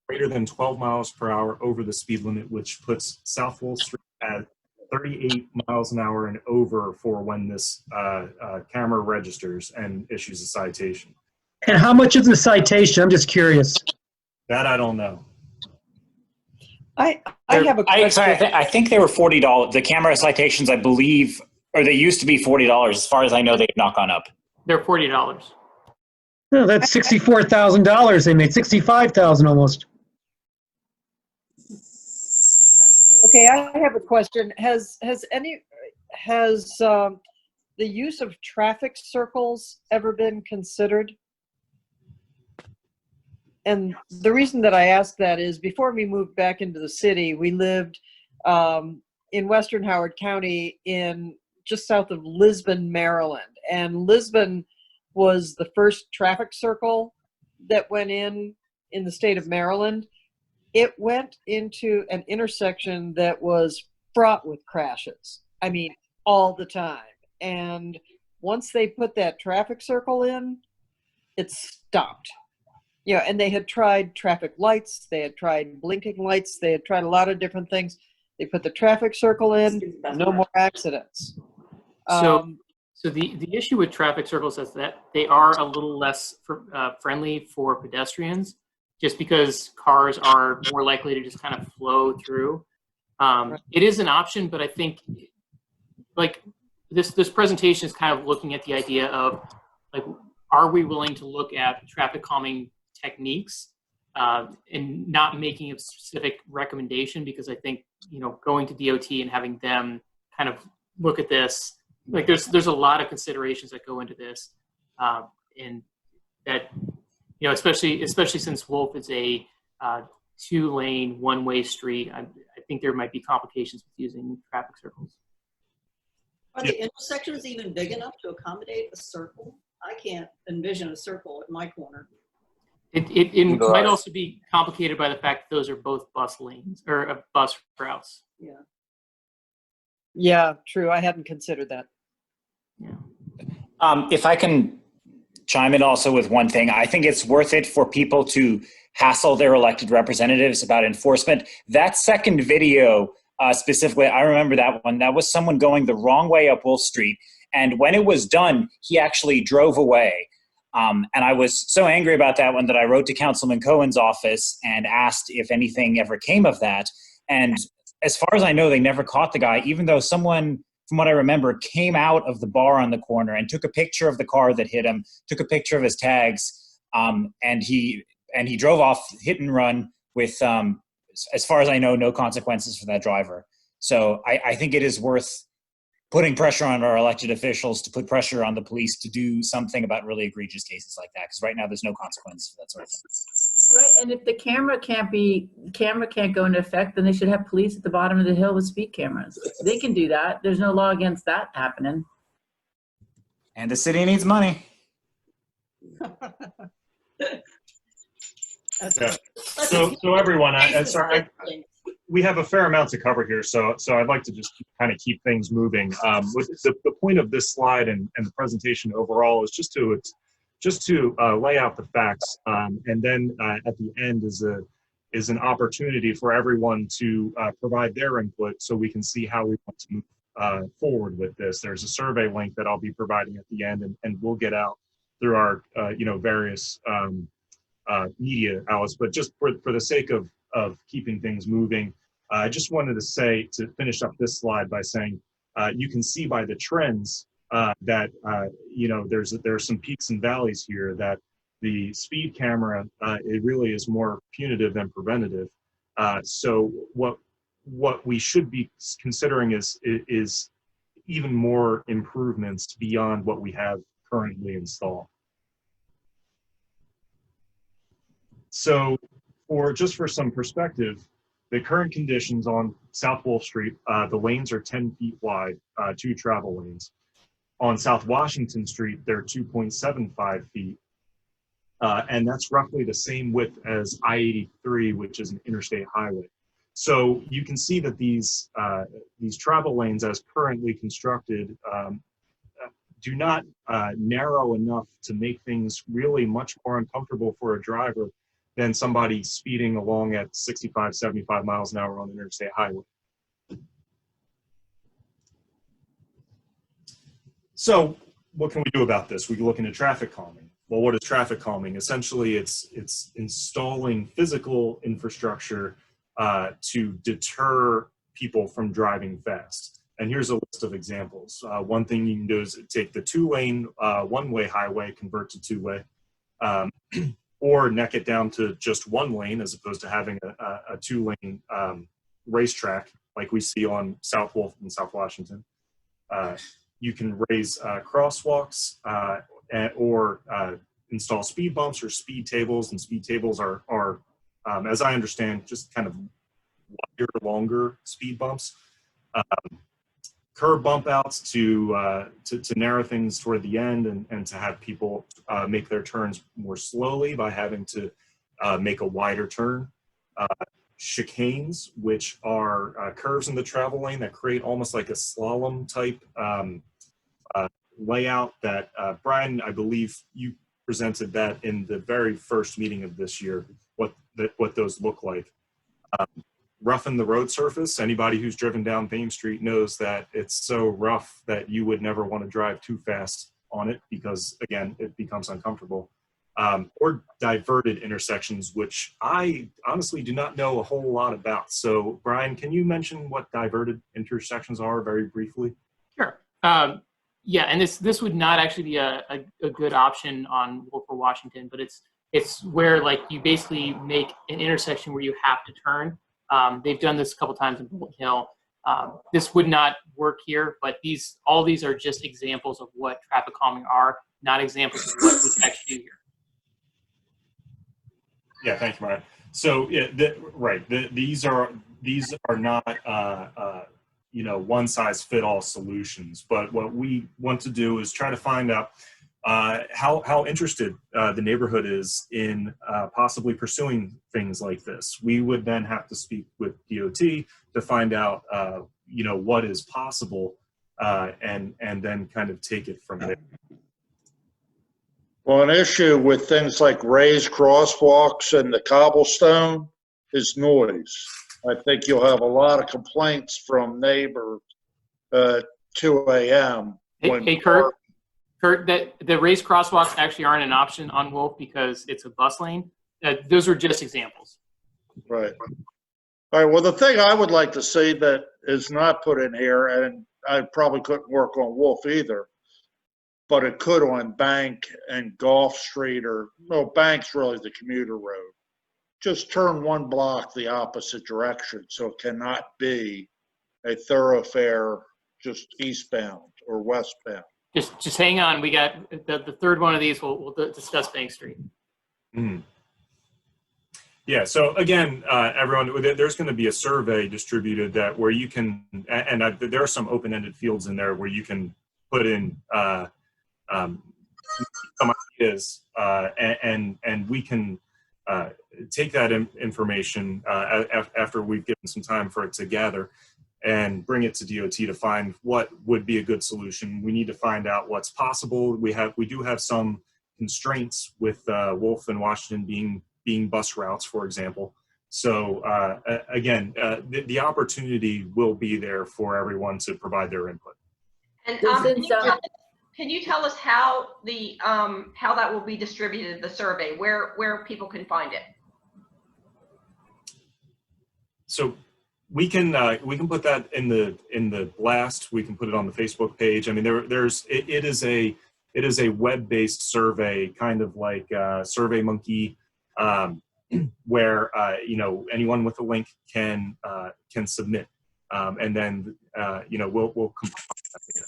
greater than 12 miles per hour over the speed limit, which puts South Wolf Street at 38 miles an hour and over for when this camera registers and issues a citation. And how much is the citation? I'm just curious. That I don't know. I have a question. Sorry, I think they were $40. The camera citations, I believe, or they used to be $40. As far as I know, they've not gone up. They're $40. No, that's $64,000 they made, $65,000 almost. Okay, I have a question. Has the use of traffic circles ever been considered? And the reason that I ask that is before we moved back into the city, we lived in Western Howard County in just south of Lisbon, Maryland. And Lisbon was the first traffic circle that went in the state of Maryland. It went into an intersection that was fraught with crashes. I mean, all the time. And once they put that traffic circle in, it stopped. And they had tried traffic lights, they had tried blinking lights, they had tried a lot of different things. They put the traffic circle in, no more accidents. So the issue with traffic circles is that they are a little less friendly for pedestrians, just because cars are more likely to just kind of flow through. It is an option, but I think like this presentation is kind of looking at the idea of like, are we willing to look at traffic calming techniques and not making a specific recommendation? Because I think, going to DOT and having them kind of look at this, like there's a lot of considerations that go into this, and that, especially since Wolf is a 2-lane, one-way street, I think there might be complications with using traffic circles. Are the intersections even big enough to accommodate a circle? I can't envision a circle at my corner. It might also be complicated by the fact that those are both bus lanes or bus routes. Yeah. Yeah, true. I hadn't considered that. If I can chime in also with one thing. I think it's worth it for people to hassle their elected representatives about enforcement. That second video, specifically, I remember that one. That was someone going the wrong way up Wolf Street. And when it was done, he actually drove away. And I was so angry about that one that I wrote to Councilman Cohen's office and asked if anything ever came of that. And as far as I know, they never caught the guy, even though someone, from what I remember, came out of the bar on the corner and took a picture of the car that hit him, took a picture of his tags, and he drove off hit and run with, as far as I know, no consequences for that driver. So I think it is worth putting pressure on our elected officials to put pressure on the police to do something about really egregious cases like that, because right now there's no consequences for that sort of thing. Right, and if the camera can't go into effect, then they should have police at the bottom of the hill with speed cameras. They can do that. There's no law against that happening. And the city needs money. Yeah. So everyone, we have a fair amount to cover here, so I'd like to just kind of keep things moving. The point of this slide and the presentation overall is just to lay out the facts, and then at the end is an opportunity for everyone to provide their input so we can see how we want to move forward with this. There's a survey link that I'll be providing at the end, and we'll get out through our various media outlets. But just for the sake of keeping things moving, I just wanted to finish up this slide by saying you can see by the trends that there's some peaks and valleys here, that the speed camera it really is more punitive than preventative. So what we should be considering is even more improvements beyond what we have currently installed. So for some perspective, the current conditions on South Wolf Street, the lanes are 10 feet wide, 2 travel lanes. On South Washington Street, they're 2.75 feet. And that's roughly the same width as I-83, which is an interstate highway. So you can see that these travel lanes, as currently constructed, do not narrow enough to make things really much more uncomfortable for a driver than somebody speeding along at 65, 75 miles an hour on the interstate highway. So what can we do about this? We can look into traffic calming. Well, what is traffic calming? Essentially, it's installing physical infrastructure to deter people from driving fast. And here's a list of examples. One thing you can do is take the 2-lane one-way highway, convert to 2-way, or neck it down to just 1 lane as opposed to having a 2-lane racetrack like we see on South Wolf and South Washington. You can raise crosswalks or install speed bumps or speed tables, and speed tables are as I understand, just kind of wider, longer speed bumps. Curb bump outs to narrow things toward the end and to have people make their turns more slowly by having to make a wider turn. Chicanes, which are curves in the travel lane that create almost like a slalom type layout that Brian, I believe you presented that in the very first meeting of this year, what those look like. Roughen the road surface. Anybody who's driven down Thames Street knows that it's so rough that you would never want to drive too fast on it because, again, it becomes uncomfortable. Or diverted intersections, which I honestly do not know a whole lot about. So, Brian, can you mention what diverted intersections are very briefly? Sure. Yeah, and this would not actually be a good option on Wolfe or Washington, but it's where like you basically make an intersection where you have to turn. They've done this a couple times in Bolton Hill. This would not work here, but all these are just examples of what traffic calming are, not examples of what we can actually do here. Yeah, thank you, Brian. So yeah, these are not one size fit all solutions, but what we want to do is try to find out how interested the neighborhood is in possibly pursuing things like this. We would then have to speak with DOT to find out what is possible and then kind of take it from there. Well, an issue with things like raised crosswalks and the cobblestone is noise. I think you'll have a lot of complaints from neighbors 2 a.m. Hey, Kurt, that the raised crosswalks actually aren't an option on Wolf because it's a bus lane. Those are just examples. Right. All right. Well, the thing I would like to see that is not put in here, and I probably couldn't work on Wolf either, but it could on Bank and Gulf Street, or no, Bank's really the commuter road. Just turn one block the opposite direction, so it cannot be a thoroughfare just eastbound or westbound. Just hang on. We got the third one of these. We'll discuss Bank Street. Mm. Yeah. So again, everyone, there's going to be a survey distributed that where you can, and there are some open-ended fields in there where you can put in some ideas, and we can take that information after we've given some time for it to gather and bring it to DOT to find what would be a good solution. We need to find out what's possible. We do have some constraints with Wolfe and Washington being bus routes, for example. So again, the opportunity will be there for everyone to provide their input. And can you tell us how the how that will be distributed, the survey, where people can find it? So we can put that in the blast. We can put it on the Facebook page. I mean, it is a web-based survey, kind of like SurveyMonkey, where anyone with a link can submit, and then we'll compile that data.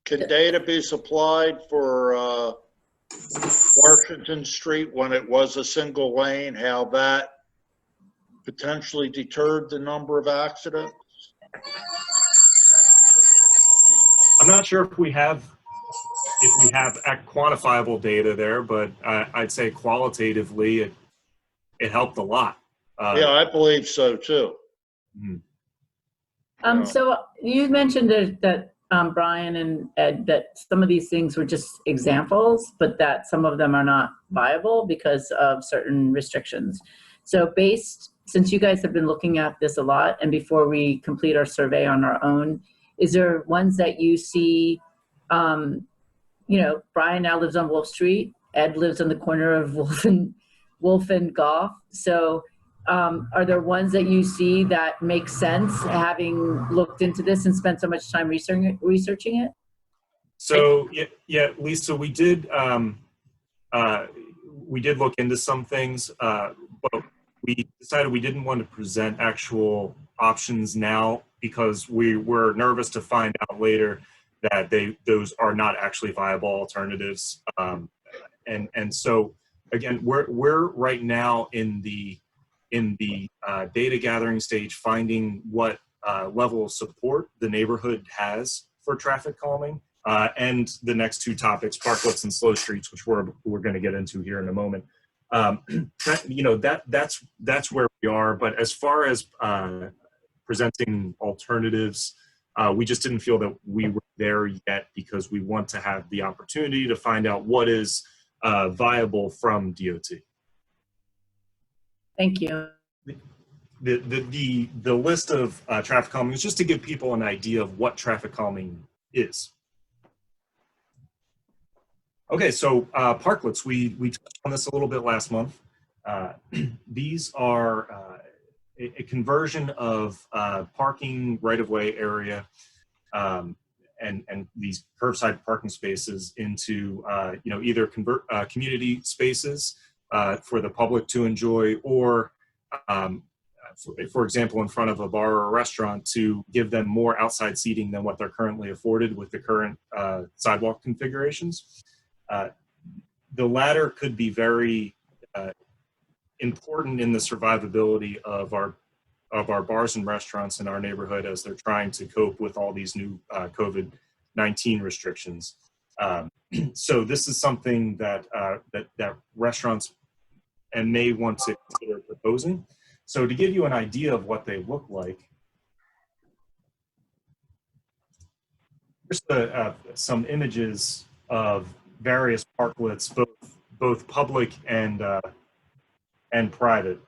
Can data be supplied for Washington Street when it was a single lane, how that potentially deterred the number of accidents? I'm not sure if we have quantifiable data there, but I'd say qualitatively it helped a lot. Yeah, I believe so too. Mm-hmm. So you mentioned that Brian and Ed, that some of these things were just examples, but that some of them are not viable because of certain restrictions. So since you guys have been looking at this a lot, and before we complete our survey on our own, is there ones that you see, Brian now lives on Wolf Street, Ed lives on the corner of Wolf and Goff. So are there ones that you see that make sense, having looked into this and spent so much time researching it? So yeah, Lisa, we did look into some things, but we decided we didn't want to present actual options now because we were nervous to find out later that those are not actually viable alternatives. And so again, we're right now in the data gathering stage, finding what level of support the neighborhood has for traffic calming, and the next two topics, parklets and slow streets, which we're going to get into here in a moment. That's where we are. But as far as presenting alternatives, we just didn't feel that we were there yet because we want to have the opportunity to find out what is viable from DOT. Thank you. The list of traffic calming is just to give people an idea of what traffic calming is. Okay, so parklets, we touched on this a little bit last month. These are a conversion of parking right-of-way area and these curbside parking spaces into either community spaces for the public to enjoy, or for example, in front of a bar or a restaurant, to give them more outside seating than what they're currently afforded with the current sidewalk configurations. The latter could be very important in the survivability of our bars and restaurants in our neighborhood as they're trying to cope with all these new COVID-19 restrictions. So this is something that restaurants may want to consider proposing. So to give you an idea of what they look like, here's some images of various parklets, both public and private.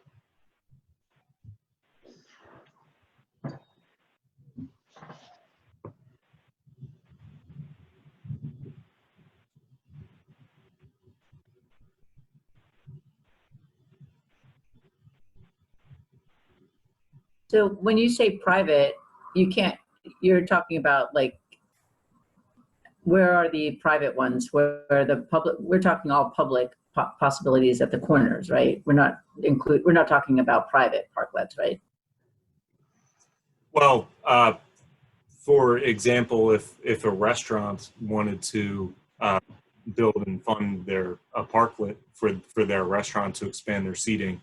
So when you say private, you're talking about like, where are the private ones? Where are the public? We're talking all public possibilities at the corners, right? We're not talking about private parklets, right? Well, for example, if a restaurant wanted to build and fund a parklet for their restaurant to expand their seating,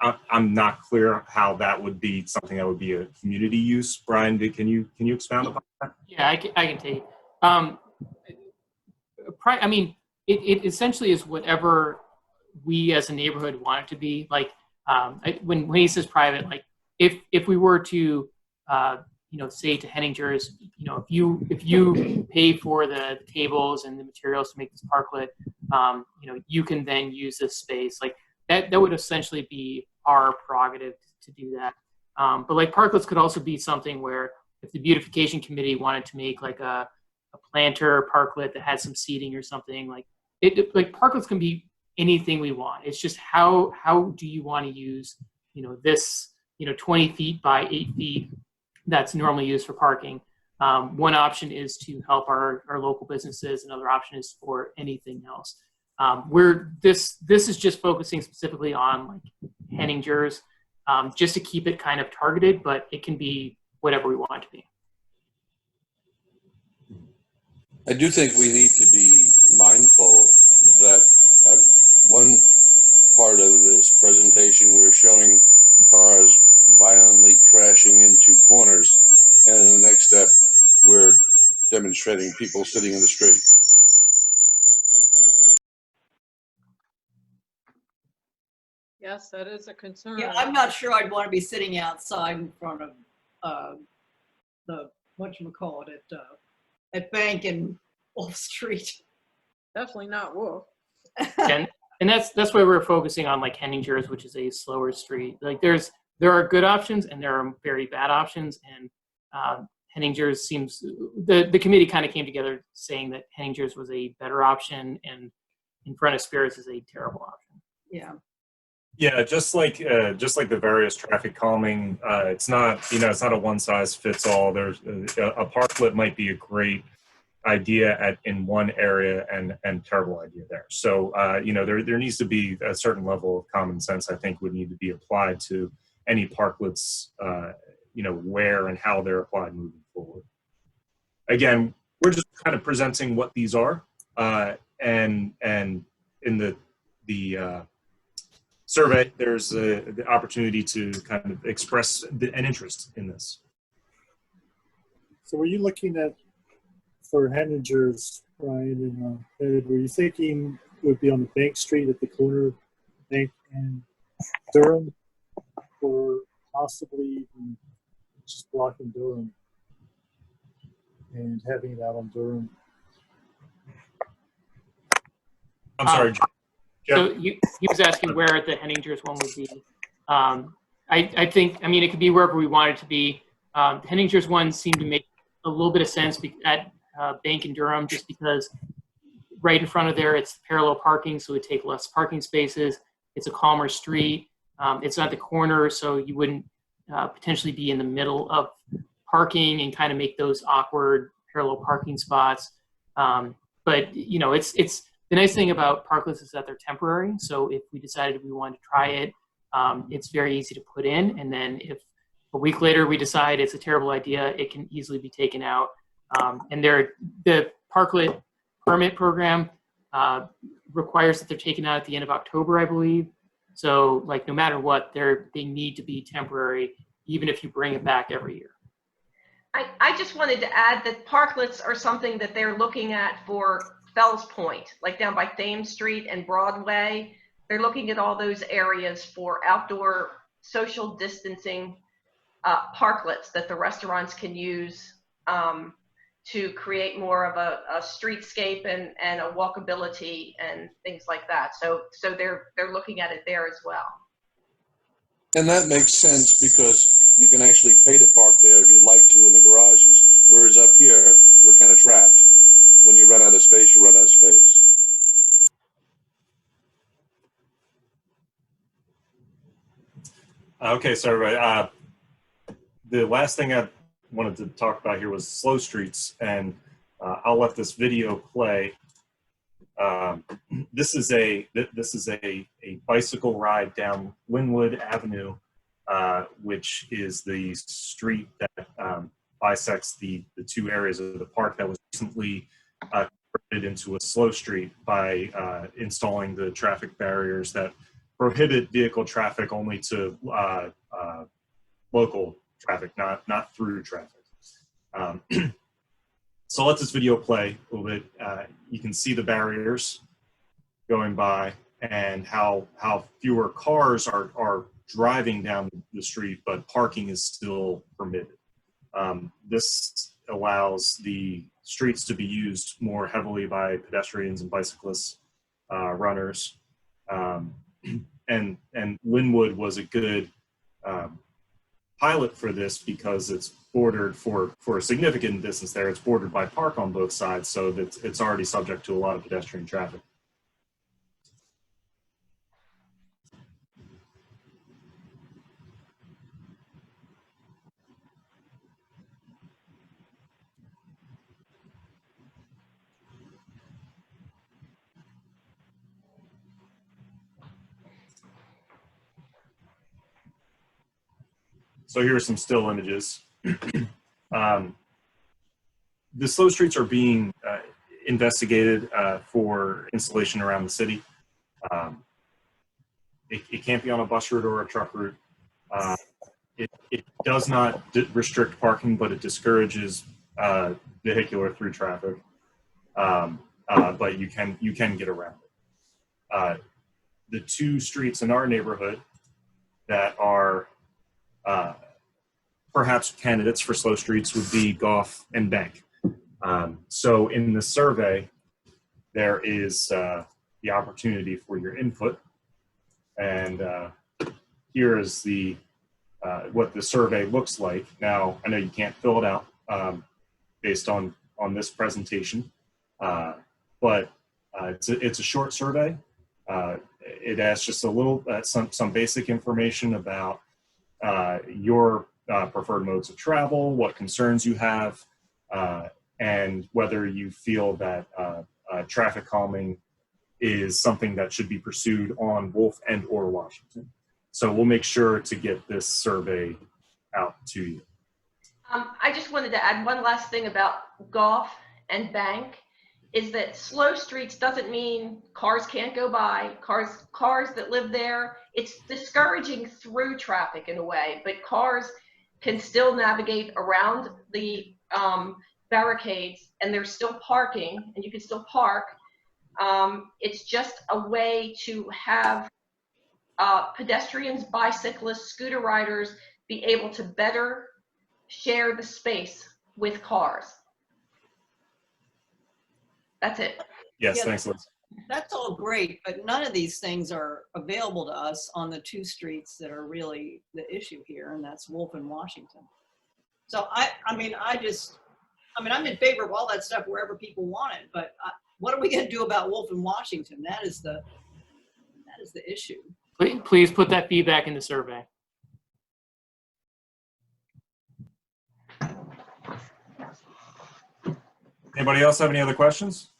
I'm not clear how that would be something that would be a community use. Brian, can you expound upon that? Yeah, I can take it. I mean, it essentially is whatever we as a neighborhood want it to be. Like when he says private, like if we were to say to Henninger's, if you pay for the tables and the materials to make this parklet, you can then use this space. Like that would essentially be our prerogative to do that. But like parklets could also be something where if the beautification committee wanted to make like a planter parklet that had some seating or something, like parklets can be anything we want. It's just how do you want to use this 20 feet by 8 feet that's normally used for parking. One option is to help our local businesses. Another option is for anything else. This is just focusing specifically on like Henninger's, just to keep it kind of targeted, but it can be whatever we want it to be. I do think we need to be mindful that at one part of this presentation, we're showing cars violently crashing into corners, and in the next step, we're demonstrating people sitting in the street. Yes, that is a concern. Yeah, I'm not sure I'd want to be sitting outside in front of the whatchamacallit at Bank and Wolf Street. Definitely not Wolf. And that's why we're focusing on like Henninger's, which is a slower street. Like there are good options and there are very bad options, and Henninger's seems the committee kind of came together saying that Henninger's was a better option and in front of Spirits is a terrible option. Yeah. Yeah, just like the various traffic calming, it's not a one size fits all. There's a parklet might be a great idea in one area and terrible idea there. So there needs to be a certain level of common sense, I think, would need to be applied to any parklets, where and how they're applied moving forward. Again, we're just kind of presenting what these are, and in the survey, there's the opportunity to kind of express an interest in this. So were you looking at, for Henninger's, Ryan and Ed, were you thinking it would be on the Bank Street at the corner of Bank and Durham, or possibly even just blocking Durham and having it out on Durham? I'm sorry, Jeff. So he was asking where the Henninger's one would be. I think, it could be wherever we want it to be. The Henninger's one seemed to make a little bit of sense at Bank and Durham, just because right in front of there, it's parallel parking, so it would take less parking spaces. It's a calmer street. It's not the corner, so you wouldn't potentially be in the middle of parking and kind of make those awkward parallel parking spots. But it's the nice thing about parklets is that they're temporary. So if we decided we wanted to try it, it's very easy to put in. And then if a week later we decide it's a terrible idea, it can easily be taken out. And the parklet permit program requires that they're taken out at the end of October, I believe. So no matter what, they need to be temporary, even if you bring it back every year. I just wanted to add that parklets are something that they're looking at for Fells Point, like down by Thames Street and Broadway. They're looking at all those areas for outdoor social distancing parklets that the restaurants can use to create more of a streetscape and a walkability and things like that. So they're looking at it there as well. And that makes sense because you can actually pay to park there if you'd like to in the garages. Whereas up here, we're kind of trapped. When you run out of space, you run out of space. Okay, so everybody, the last thing I wanted to talk about here was slow streets, and I'll let this video play. This is a bicycle ride down Linwood Avenue, which is the street that bisects the two areas of the park that was recently converted into a slow street by installing the traffic barriers that prohibit vehicle traffic only to local traffic, not through traffic. So let this video play a little bit. You can see the barriers going by and how fewer cars are driving down the street, but parking is still permitted. This allows the streets to be used more heavily by pedestrians and bicyclists, runners. And Linwood was a good pilot for this because it's bordered for a significant distance there. It's bordered by park on both sides, so that it's already subject to a lot of pedestrian traffic. So here are some still images. The slow streets are being investigated for installation around the city. It can't be on a bus route or a truck route. It does not restrict parking, but it discourages vehicular through traffic. But you can get around it. The two streets in our neighborhood that are perhaps candidates for slow streets would be Goff and Bank. So in the survey, there is the opportunity for your input. And here is the what the survey looks like. Now, I know you can't fill it out based on this presentation, but it's a short survey. It asks just a little, some basic information about your preferred modes of travel, what concerns you have, and whether you feel that traffic calming is something that should be pursued on Wolfe and or Washington. So we'll make sure to get this survey out to you. I just wanted to add one last thing about Goff and Bank, is that slow streets doesn't mean cars can't go by, cars that live there. It's discouraging through traffic in a way, but cars can still navigate around the barricades, and there's still parking, and you can still park. It's just a way to have pedestrians, bicyclists, scooter riders be able to better share the space with cars. That's it. Yes, thanks, Liz. That's all great, but none of these things are available to us on the two streets that are really the issue here, and that's Wolfe and Washington. So I'm in favor of all that stuff wherever people want it, but what are we going to do about Wolfe and Washington? That is the issue. Please put that feedback in the survey. Anybody else have any other questions?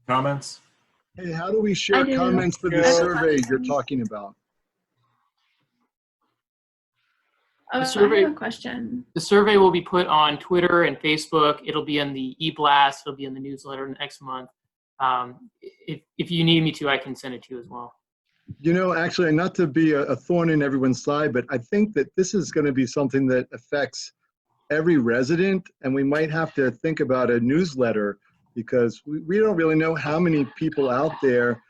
Comments? Hey, how do we share do. comments for the survey you're talking about? The I survey, have a question. the survey will be put on Twitter and Facebook. It'll be in the e-blast. It'll be in the newsletter next month. If you need me to, I can send it to you as well. You know, actually, not to be a thorn in everyone's side, but I think that this is going to be something that affects every resident, and we might have to think about a newsletter, because we don't really know how many people out there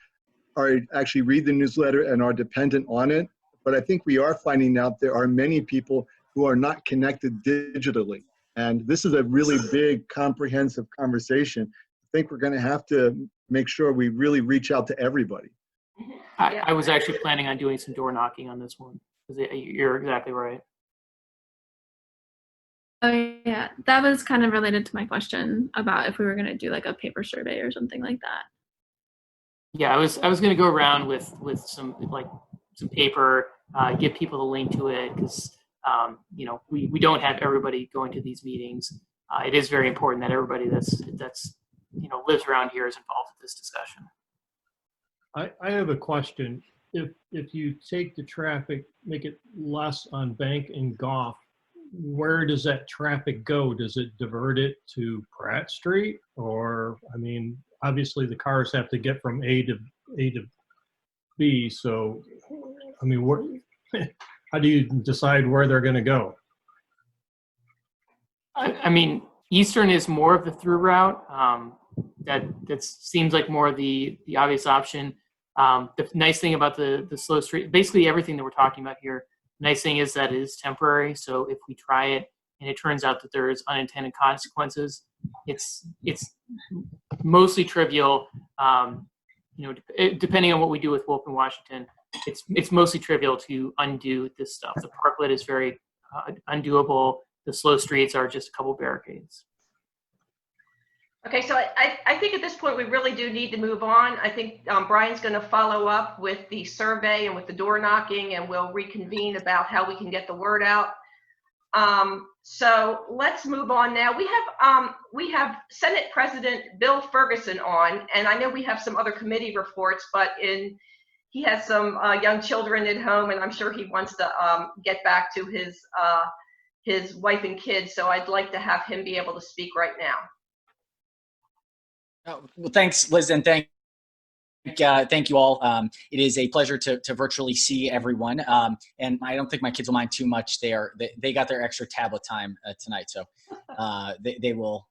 are actually read the newsletter and are dependent on it. But I think we are finding out there are many people who are not connected digitally. And this is a really big, comprehensive conversation. I think we're going to have to make sure we really reach out to everybody. I was actually planning on doing some door knocking on this one. You're exactly right. Oh yeah, that was kind of related to my question about if we were going to do like a paper survey or something like that. Yeah, I was going to go around with some paper, give people the link to it, because we don't have everybody going to these meetings. It is very important that everybody that's lives around here is involved in this discussion. I have a question. If you take the traffic, make it less on Bank and Goff, where does that traffic go? Does it divert it to Pratt Street? Or, I mean, obviously the cars have to get from A to B. So, I mean, how do you decide where they're going to go? I mean, Eastern is more of the through route. That seems like more of the obvious option. The nice thing about the slow street, basically everything that we're talking about here, nice thing is that it is temporary. So if we try it and it turns out that there is unintended consequences, it's mostly trivial. Depending on what we do with Wolfe and Washington, it's mostly trivial to undo this stuff. The parklet is very undoable. The slow streets are just a couple barricades. Okay, so I think at this point we really do need to move on. I think Brian's going to follow up with the survey and with the door knocking, and we'll reconvene about how we can get the word out. So let's move on now. We have Senate President Bill Fergeson on, and I know we have some other committee reports, but he has some young children at home, and I'm sure he wants to get back to his wife and kids. So I'd like to have him be able to speak right now. Well, thanks, Liz, and thank you all. It is a pleasure to virtually see everyone, and I don't think my kids will mind too much. They got their extra tablet time tonight, so they will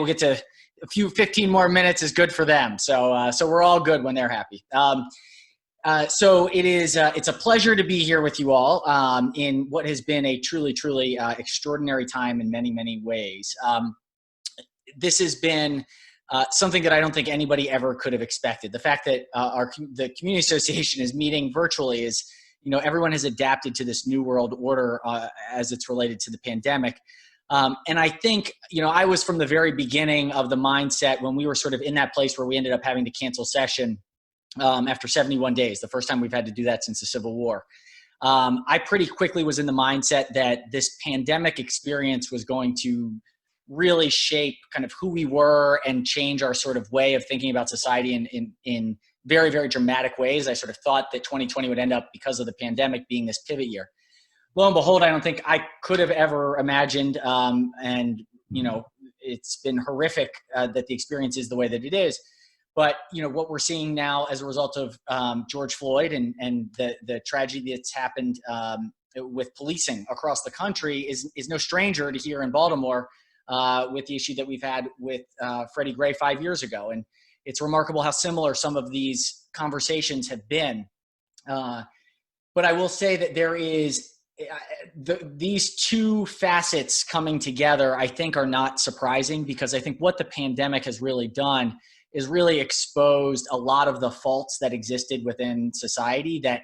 get to a few 15 more minutes is good for them. So we're all good when they're happy. So it's a pleasure to be here with you all in what has been a truly extraordinary time in many ways. This has been something that I don't think anybody ever could have expected. The fact that the community association is meeting virtually is, everyone has adapted to this new world order as it's related to the pandemic. And I think, I was from the very beginning of the mindset when we were sort of in that place where we ended up having to cancel session after 71 days, the first time we've had to do that since the Civil War. I pretty quickly was in the mindset that this pandemic experience was going to really shape kind of who we were and change our sort of way of thinking about society in very dramatic ways. I sort of thought that 2020 would end up, because of the pandemic, being this pivot year. Lo and behold, I don't think I could have ever imagined, and it's been horrific that the experience is the way that it is. But what we're seeing now as a result of George Floyd and the tragedy that's happened with policing across the country is no stranger to here in Baltimore. With the issue that we've had with Freddie Gray 5 years ago. And it's remarkable how similar some of these conversations have been. But I will say that there is these two facets coming together, I think, are not surprising, because I think what the pandemic has really done is really exposed a lot of the faults that existed within society that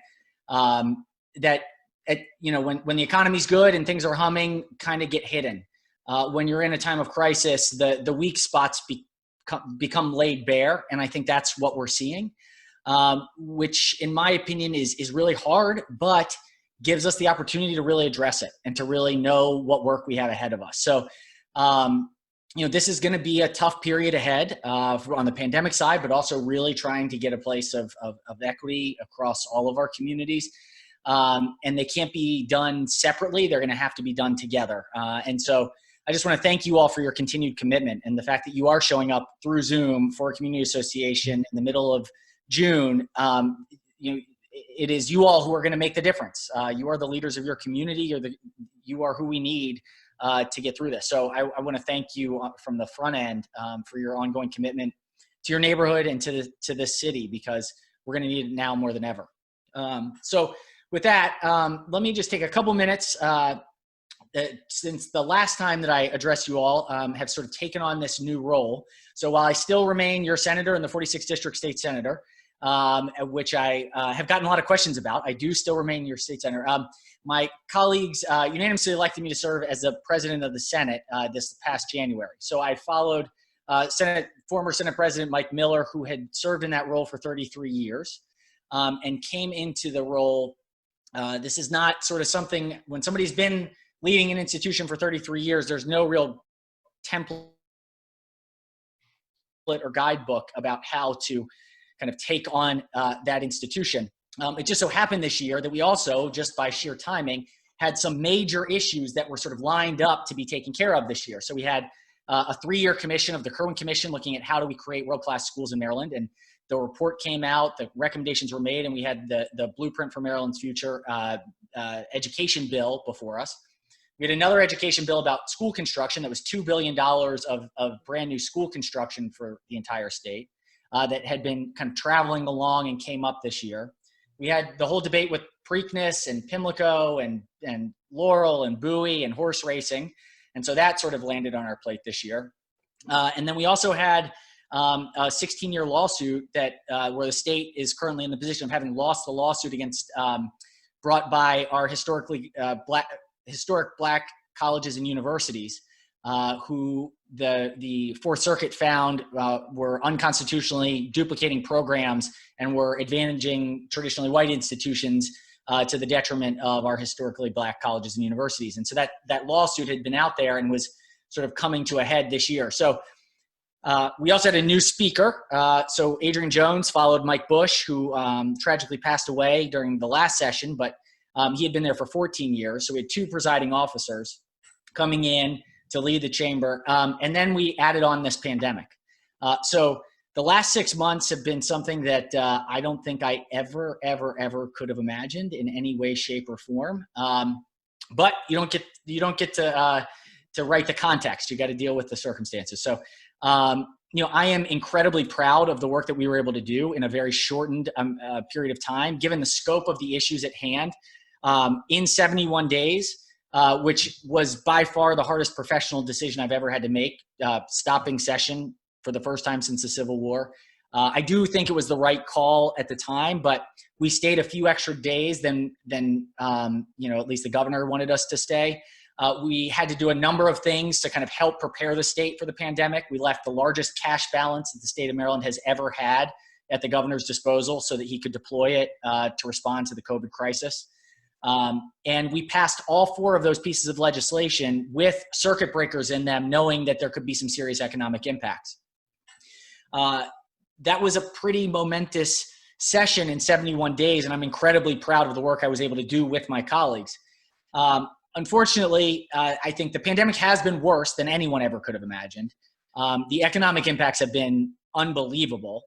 when the economy's good and things are humming, kind of get hidden. When you're in a time of crisis, the weak spots become laid bare, and I think that's what we're seeing, which in my opinion is really hard, but gives us the opportunity to really address it and to really know what work we have ahead of us. So, this is going to be a tough period ahead on the pandemic side, but also really trying to get a place of equity across all of our communities. And they can't be done separately. They're going to have to be done together. And so I just want to thank you all for your continued commitment and the fact that you are showing up through Zoom for a community association in the middle of June. It is you all who are going to make the difference. You are the leaders of your community. You are who we need to get through this. So I want to thank you from the front end for your ongoing commitment to your neighborhood and to this city, because we're going to need it now more than ever. So with that, let me just take a couple minutes since the last time that I addressed you all, have sort of taken on this new role. So while I still remain your senator and the 46th District State Senator, which I have gotten a lot of questions about, I do still remain your state senator. My colleagues unanimously elected me to serve as the president of the Senate this past January. So I followed former Senate President Mike Miller, who had served in that role for 33 years, and came into the role. This is not sort of something, when somebody's been leading an institution for 33 years, there's no real template or guidebook about how to kind of take on that institution. It just so happened this year that we also, just by sheer timing, had some major issues that were sort of lined up to be taken care of this year. So we had a 3-year commission of the Kerwin Commission looking at how do we create world-class schools in Maryland. And the report came out, the recommendations were made, and we had the blueprint for Maryland's future education bill before us. We had another education bill about school construction that was $2 billion of brand new school construction for the entire state that had been kind of traveling along and came up this year. We had the whole debate with Preakness and Pimlico and Laurel and Bowie and horse racing. And so that sort of landed on our plate this year. And then we also had a 16-year lawsuit that where the state is currently in the position of having lost the lawsuit against brought by our historic black colleges and universities who the Fourth Circuit found were unconstitutionally duplicating programs and were advantaging traditionally white institutions to the detriment of our historically black colleges and universities. And so that lawsuit had been out there and was sort of coming to a head this year. So we also had a new speaker. So Adrian Jones followed Mike Bush, who tragically passed away during the last session, but he had been there for 14 years. So we had 2 presiding officers coming in to lead the chamber. And then we added on this pandemic. So the last 6 months have been something that I don't think I ever could have imagined in any way, shape, or form. But you don't get to write the context. You got to deal with the circumstances. So, I am incredibly proud of the work that we were able to do in a very shortened period of time, given the scope of the issues at hand. In 71 days, which was by far the hardest professional decision I've ever had to make, stopping session for the first time since the Civil War. I do think it was the right call at the time, but we stayed a few extra days than at least the governor wanted us to stay. We had to do a number of things to kind of help prepare the state for the pandemic. We left the largest cash balance that the state of Maryland has ever had at the governor's disposal so that he could deploy it to respond to the COVID crisis. And we passed all 4 of those pieces of legislation with circuit breakers in them, knowing that there could be some serious economic impacts. That was a pretty momentous session in 71 days, and I'm incredibly proud of the work I was able to do with my colleagues. Unfortunately, I think the pandemic has been worse than anyone ever could have imagined. The economic impacts have been unbelievable.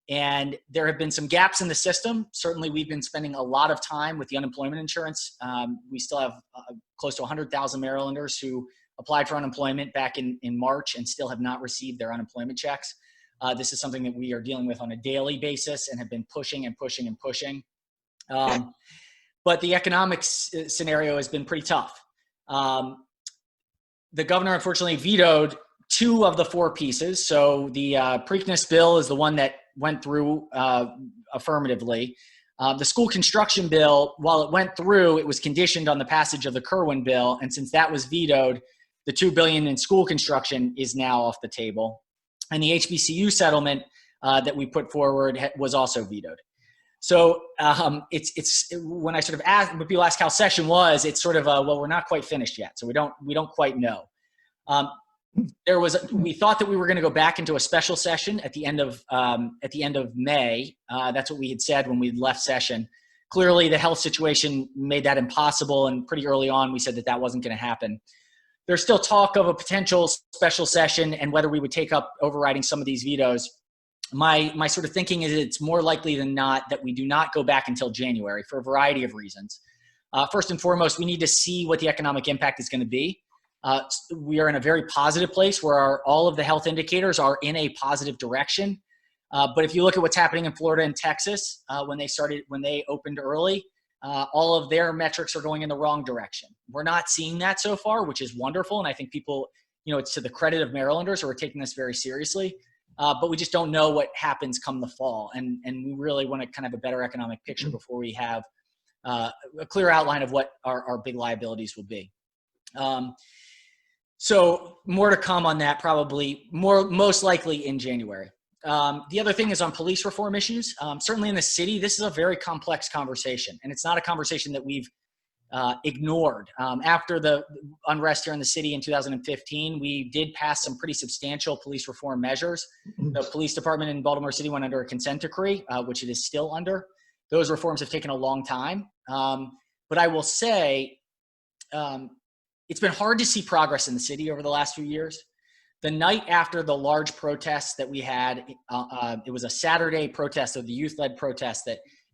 And there have been some gaps in the system. Certainly, we've been spending a lot of time with the unemployment insurance. We still have close to 100,000 Marylanders who applied for unemployment back in March and still have not received their unemployment checks. This is something that we are dealing with on a daily basis and have been pushing and pushing and pushing. But the economic scenario has been pretty tough. The governor unfortunately vetoed 2 of the 4 pieces. So the Preakness bill is the one that went through affirmatively. The school construction bill, while it went through, it was conditioned on the passage of the Kerwin bill. And since that was vetoed, the $2 billion in school construction is now off the table. And the HBCU settlement that we put forward was also vetoed. So it's when I sort of ask, when people ask how session was, it's sort of well, we're not quite finished yet, so we don't quite know. We thought that we were going to go back into a special session at the end of May. That's what we had said when we left session. Clearly, the health situation made that impossible, and pretty early on, we said that wasn't going to happen. There's still talk of a potential special session and whether we would take up overriding some of these vetoes. My sort of thinking is it's more likely than not that we do not go back until January for a variety of reasons. First and foremost, we need to see what the economic impact is going to be. We are in a very positive place where all of the health indicators are in a positive direction. But if you look at what's happening in Florida and Texas, when they opened early, all of their metrics are going in the wrong direction. We're not seeing that so far, which is wonderful. And I think people, it's to the credit of Marylanders who are taking this very seriously. But we just don't know what happens come the fall. And we really want to kind of have a better economic picture before we have a clear outline of what our big liabilities will be. So more to come on that, probably most likely in January. The other thing is on police reform issues. Certainly in the city, this is a very complex conversation, and it's not a conversation that we've ignored. After the unrest here in the city in 2015, we did pass some pretty substantial police reform measures. The police department in Baltimore City went under a consent decree, which it is still under. Those reforms have taken a long time. But I will say, it's been hard to see progress in the city over the last few years. The night after the large protests that we had, it was a Saturday protest, of the youth-led protest,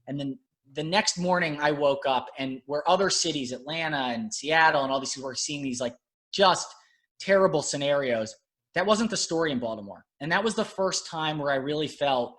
and then the next morning I woke up, and where other cities, Atlanta and Seattle and all these people were seeing these like just terrible scenarios, that wasn't the story in Baltimore. And that was the first time where I really felt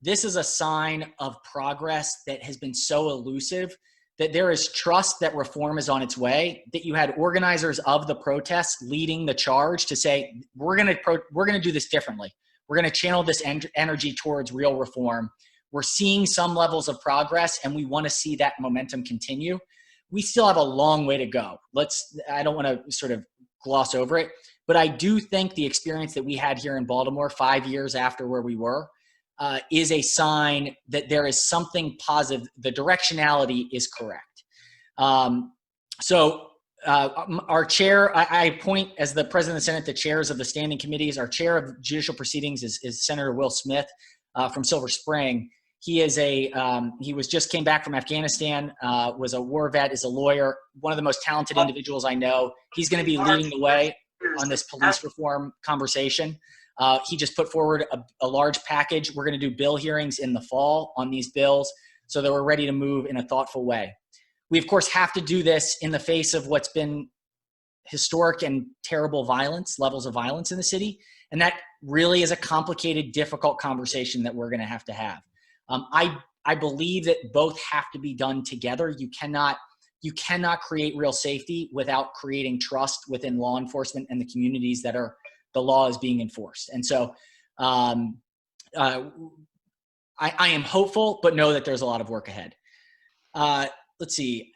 this is a sign of progress that has been so elusive, that there is trust that reform is on its way, that you had organizers of the protests leading the charge to say, we're gonna do this differently. We're gonna channel this energy towards real reform. We're seeing some levels of progress, and we wanna see that momentum continue. We still have a long way to go. I don't wanna sort of gloss over it, but I do think the experience that we had here in Baltimore 5 years after where we were, is a sign that there is something positive. The directionality is correct. Our chair, I appoint as the president of the Senate the chairs of the standing committees. Our chair of judicial proceedings is Senator Will Smith from Silver Spring. He just came back from Afghanistan, was a war vet, is a lawyer, one of the most talented individuals I know. He's going to be leading the way on this police reform conversation. He just put forward a large package. We're going to do bill hearings in the fall on these bills so that we're ready to move in a thoughtful way. We, of course, have to do this in the face of what's been historic and terrible levels of violence in the city. And that really is a complicated, difficult conversation that we're going to have. I believe that both have to be done together. You cannot create real safety without creating trust within law enforcement and the communities that the law is being enforced. And so I am hopeful, but know that there's a lot of work ahead. Let's see.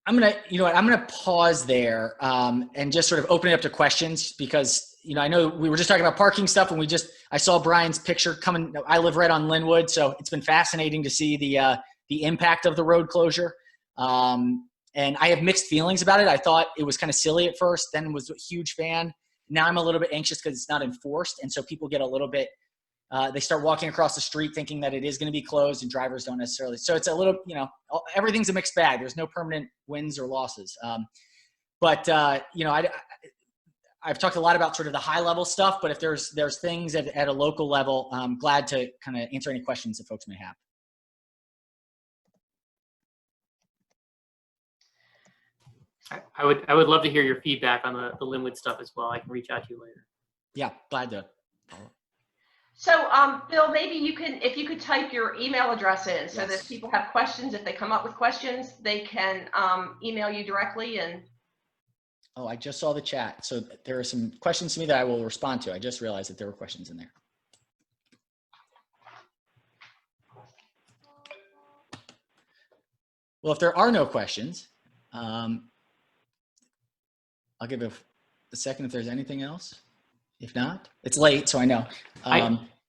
I'm gonna pause there and just sort of open it up to questions, because I know we were just talking about parking stuff, and I saw Brian's picture coming. I live right on Linwood, so it's been fascinating to see the impact of the road closure. And I have mixed feelings about it. I thought it was kind of silly at first, then was a huge fan. Now I'm a little bit anxious because it's not enforced. And so people get a little bit, they start walking across the street thinking that it is going to be closed, and drivers don't necessarily. So it's a little, everything's a mixed bag. There's no permanent wins or losses. I've talked a lot about sort of the high level stuff, but if there's things at a local level, I'm glad to kind of answer any questions that folks may have. I would love to hear your feedback on the Linwood stuff as well. I can reach out to you later. Yeah, glad to. So, Bill, maybe if you could type your email address in so that people have questions. If they come up with questions, they can email you directly. Oh, I just saw the chat. So there are some questions to me that I will respond to. I just realized that there were questions in there. Well, if there are no questions, I'll give a second if there's anything else. If not, it's late, so I know.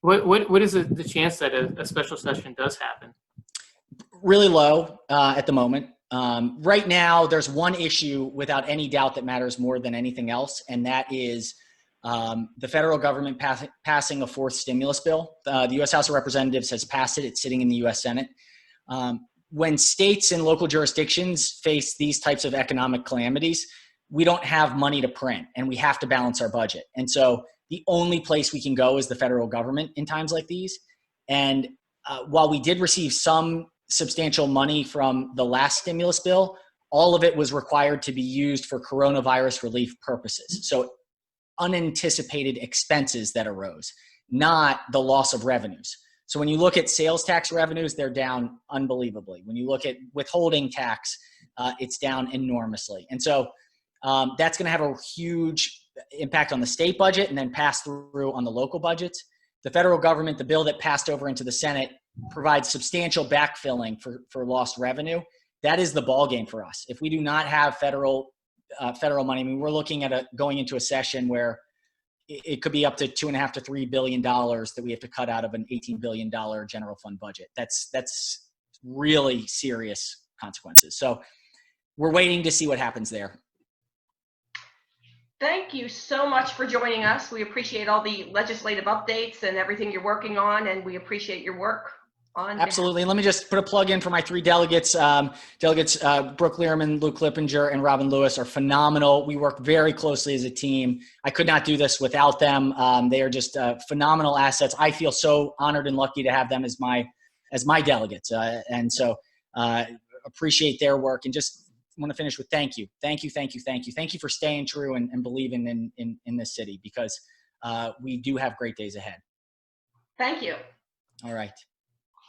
What is the chance that a special session does happen? Really low at the moment. Right now, there's one issue without any doubt that matters more than anything else, and that is the federal government passing a fourth stimulus bill. The U.S. House of Representatives has passed it. It's sitting in the U.S. Senate. When states and local jurisdictions face these types of economic calamities, we don't have money to print, and we have to balance our budget. And so the only place we can go is the federal government in times like these. And while we did receive some substantial money from the last stimulus bill, all of it was required to be used for coronavirus relief purposes. So unanticipated expenses that arose, not the loss of revenues. So when you look at sales tax revenues, they're down unbelievably. When you look at withholding tax, it's down enormously. And so that's going to have a huge impact on the state budget and then pass through on the local budgets. The federal government, the bill that passed over into the Senate, provides substantial backfilling for lost revenue. That is the ballgame for us. If we do not have federal money, I mean, we're looking at going into a session where it could be up to $2.5 to $3 billion that we have to cut out of an $18 billion general fund budget. That's really serious consequences. So we're waiting to see what happens there. Thank you so much for joining us. We appreciate all the legislative updates and everything you're working on, and we appreciate your work on. Absolutely. And let me just put a plug in for my 3 delegates. Delegates Brooke Learman, Luke Lippinger, and Robin Lewis are phenomenal. We work very closely as a team. I could not do this without them. They are just phenomenal assets. I feel so honored and lucky to have them as my delegates. And so appreciate their work, and just want to finish with thank you. Thank you, thank you, thank you. Thank you for staying true and believing in this city, because we do have great days ahead. Thank you. All right.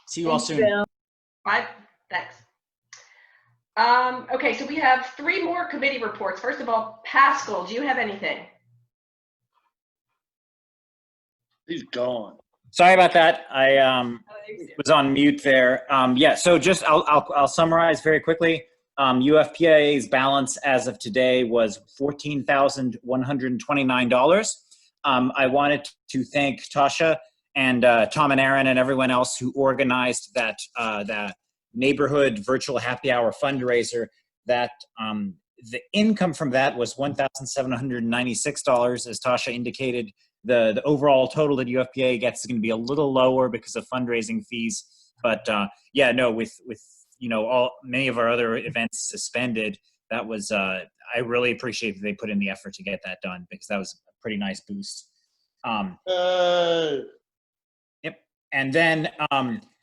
See you all soon. Bye. Thanks. Okay, so we have 3 more committee reports. First of all, Pascal, do you have anything? He's gone. Sorry about that. I was on mute there. Yeah, so just I'll summarize very quickly. UFPA's balance as of today was $14,129. I wanted to thank Tasha and Tom and Aaron and everyone else who organized that neighborhood virtual happy hour fundraiser. That the income from that was $1,796, as Tasha indicated. The overall total that UFPA gets is going to be a little lower because of fundraising fees. But yeah, no, with many of our other events suspended, that was I really appreciate that they put in the effort to get that done, because that was a pretty nice boost. Yep. And then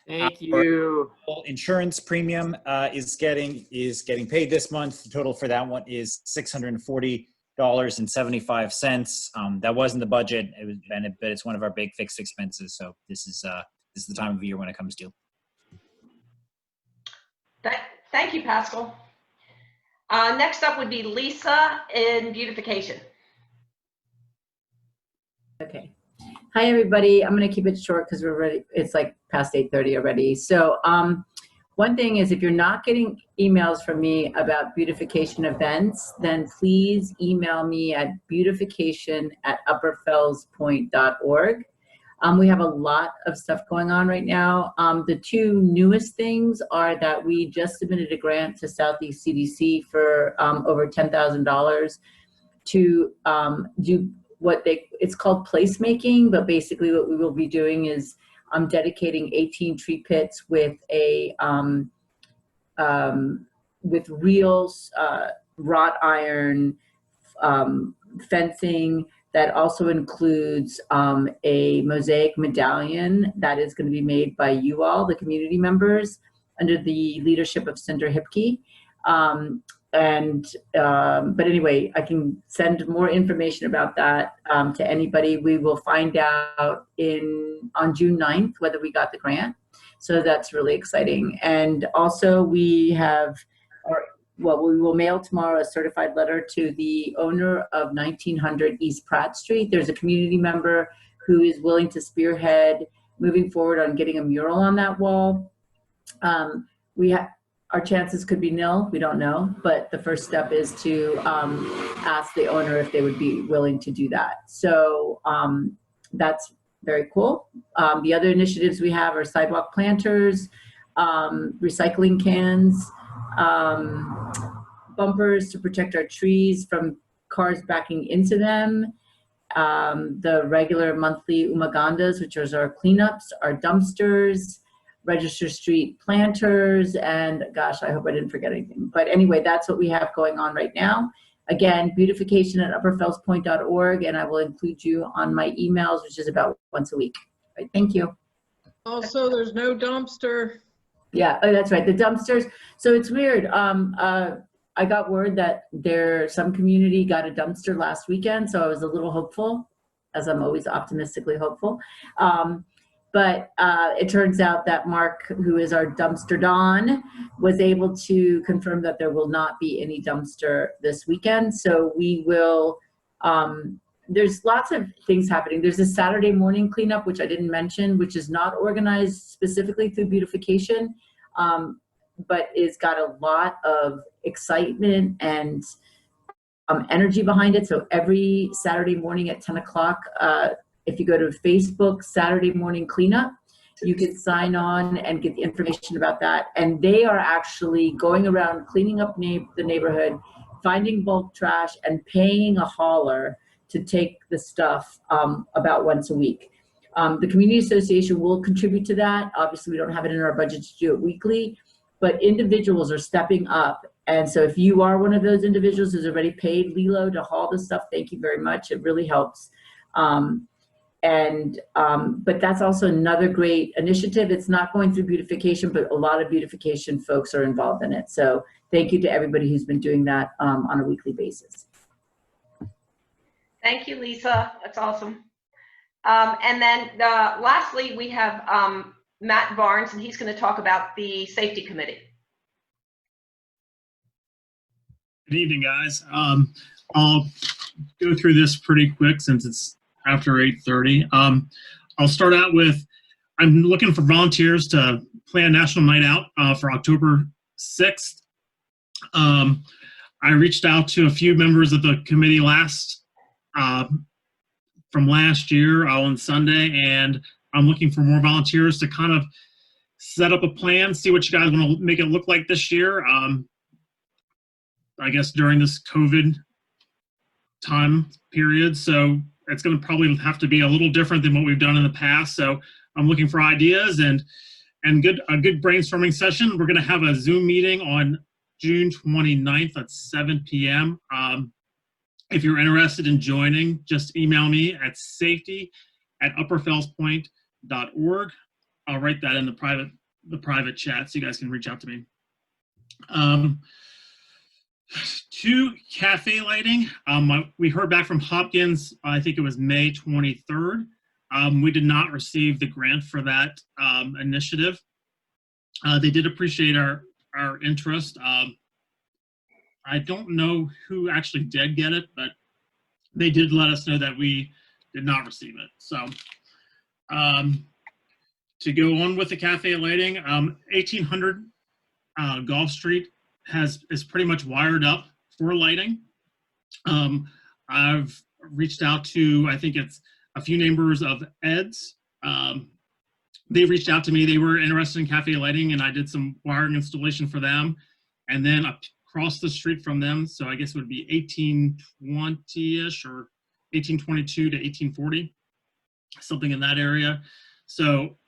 Thank you. Insurance premium is getting paid this month. The total for that one is $640.75. That wasn't the budget, but it's one of our big fixed expenses. So this is the time of year when it comes due. Thank you, Pascal. Next up would be Lisa in beautification. Okay. Hi, everybody. I'm going to keep it short because we're ready. It's like past 8:30 already. So one thing is, if you're not getting emails from me about beautification events, then please email me at beautification@upperfellspoint.org. We have a lot of stuff going on right now. The 2 newest things are that we just submitted a grant to Southeast CDC for over $10,000 to do it's called placemaking, but basically what we will be doing is dedicating 18 tree pits with with real wrought iron fencing. That also includes a mosaic medallion that is going to be made by you all, the community members, under the leadership of Senator Hipke. But anyway, I can send more information about that to anybody. We will find out on June 9th whether we got the grant. So that's really exciting. And also we will mail tomorrow a certified letter to the owner of 1900 East Pratt Street. There's a community member who is willing to spearhead moving forward on getting a mural on that wall. Our chances could be nil, we don't know, but the first step is to ask the owner if they would be willing to do that. So that's very cool. The other initiatives we have are sidewalk planters, recycling cans, bumpers to protect our trees from cars backing into them, the regular monthly umagandas, which is our cleanups, our dumpsters, Register Street planters, and gosh, I hope I didn't forget anything. But anyway, that's what we have going on right now. Again, beautification@upperfellspoint.org, and I will include you on my emails, which is about once a week. Right, thank you. Also, there's no dumpster. Yeah, oh, that's right, the dumpsters. So it's weird. I got word that some community got a dumpster last weekend, so I was a little hopeful, as I'm always optimistically hopeful. But it turns out that Mark, who is our dumpster Don, was able to confirm that there will not be any dumpster this weekend. So we will, there's lots of things happening. There's a Saturday morning cleanup, which I didn't mention, which is not organized specifically through beautification, but it's got a lot of excitement and energy behind it. So every Saturday morning at 10 o'clock, if you go to Facebook Saturday Morning Cleanup, you can sign on and get the information about that. And they are actually going around cleaning up the neighborhood, finding bulk trash, and paying a hauler to take the stuff about once a week. The community association will contribute to that. Obviously, we don't have it in our budget to do it weekly, but individuals are stepping up. And so if you are one of those individuals who's already paid Lilo to haul this stuff, thank you very much. It really helps. But that's also another great initiative. It's not going through beautification, but a lot of beautification folks are involved in it. So thank you to everybody who's been doing that on a weekly basis. Thank you, Lisa. That's awesome. And then lastly, we have Matt Barnes, and he's going to talk about the safety committee. Good evening, guys. I'll go through this pretty quick since it's after 8:30. I'll start out with, I'm looking for volunteers to plan National Night Out for October 6th. I reached out to a few members of the committee from last year on Sunday, and I'm looking for more volunteers to kind of set up a plan, see what you guys want to make it look like this year. I guess during this COVID time period. So it's going to probably have to be a little different than what we've done in the past. So I'm looking for ideas and a good brainstorming session. We're going to have a Zoom meeting on June 29th at 7 p.m. If you're interested in joining, just email me at safety@upperfellspoint.org. I'll write that in the private chat so you guys can reach out to me. 2, cafe lighting. We heard back from Hopkins, I think it was May 23rd. We did not receive the grant for that initiative. They did appreciate our interest. I don't know who actually did get it, but they did let us know that we did not receive it. So to go on with the cafe lighting, 1800 Gulf Street is pretty much wired up for lighting. I've reached out to, I think it's a few neighbors of Ed's. They reached out to me. They were interested in cafe lighting, and I did some wiring installation for them. And then across the street from them, so I guess it would be 1820-ish or 1822 to 1840, something in that area. So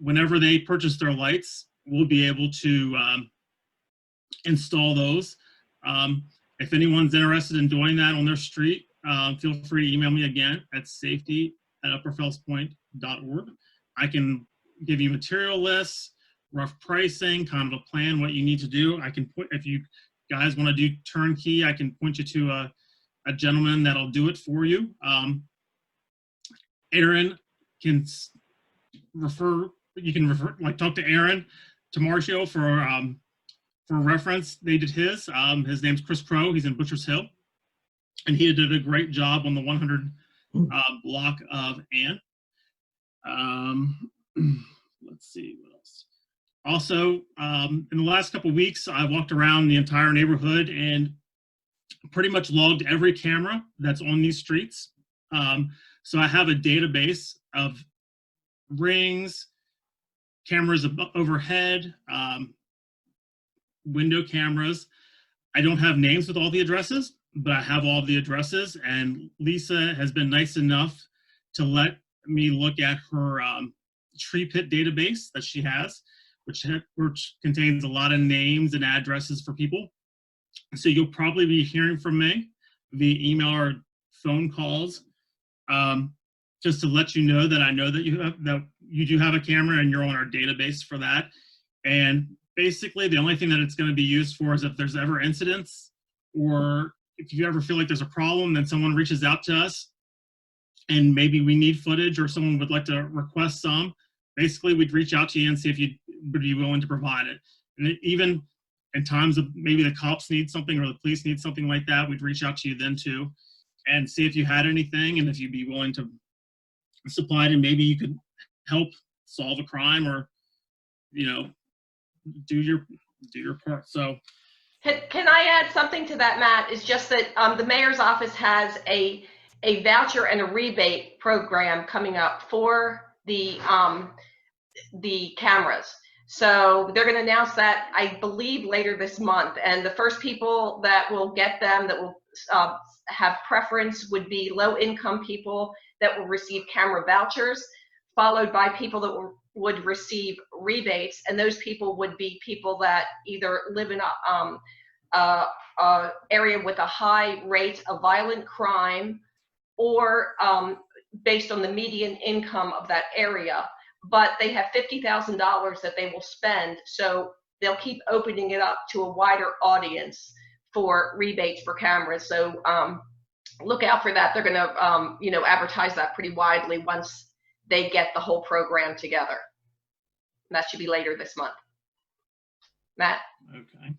whenever they purchase their lights, we'll be able to install those. If anyone's interested in doing that on their street, feel free to email me again at safety@upperfellspoint.org. I can give you material lists, rough pricing, kind of a plan, what you need to do. I can put, if you guys want to do turnkey, I can point you to a gentleman that'll do it for you. Aaron can talk to Aaron Tamarcio for reference. They did his. His name's Chris Crow. He's in Butchers Hill, and he did a great job on the 100 block of Ann. Let's see what else. Also, in the last couple of weeks, I walked around the entire neighborhood and pretty much logged every camera that's on these streets. So I have a database of rings, cameras overhead, window cameras. I don't have names with all the addresses, but I have all the addresses, and Lisa has been nice enough to let me look at her tree pit database that she has, which contains a lot of names and addresses for people. So you'll probably be hearing from me via email or phone calls, just to let you know that I know that you do have a camera and you're on our database for that. And basically, the only thing that it's going to be used for is if there's ever incidents, or if you ever feel like there's a problem, then someone reaches out to us and maybe we need footage or someone would like to request some, basically we'd reach out to you and see if you would be willing to provide it. And even in times of maybe the cops need something or the police need something like that, we'd reach out to you then too and see if you had anything and if you'd be willing to supply it, and maybe you could help solve a crime or, you know, do your part. So Can I add something to that, Matt? It's just that the mayor's office has a voucher and a rebate program coming up for the cameras. So they're going to announce that, I believe, later this month. And the first people that will get them, that will have preference, would be low-income people that will receive camera vouchers, followed by people that would receive rebates. And those people would be people that either live in a area with a high rate of violent crime, or based on the median income of that area. But they have $50,000 that they will spend, so they'll keep opening it up to a wider audience for rebates for cameras. So look out for that. They're going to, you know, advertise that pretty widely once they get the whole program together. And that should be later this month. Matt? Okay.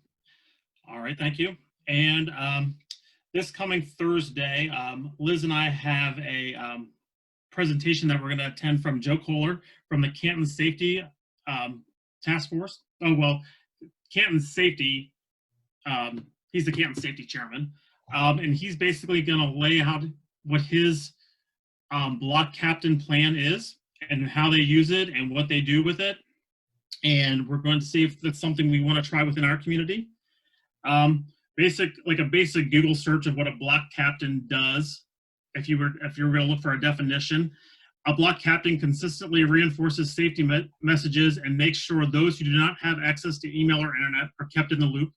All right, thank you. And this coming Thursday, Liz and I have a presentation that we're going to attend from Joe Kohler from the Canton Safety Task Force. Oh, well, Canton Safety, he's the Canton Safety Chairman, and he's basically going to lay out what his block captain plan is and how they use it and what they do with it. And we're going to see if that's something we want to try within our community. Like a basic Google search of what a block captain does. If you were going to look for a definition, a block captain consistently reinforces safety messages and makes sure those who do not have access to email or internet are kept in the loop.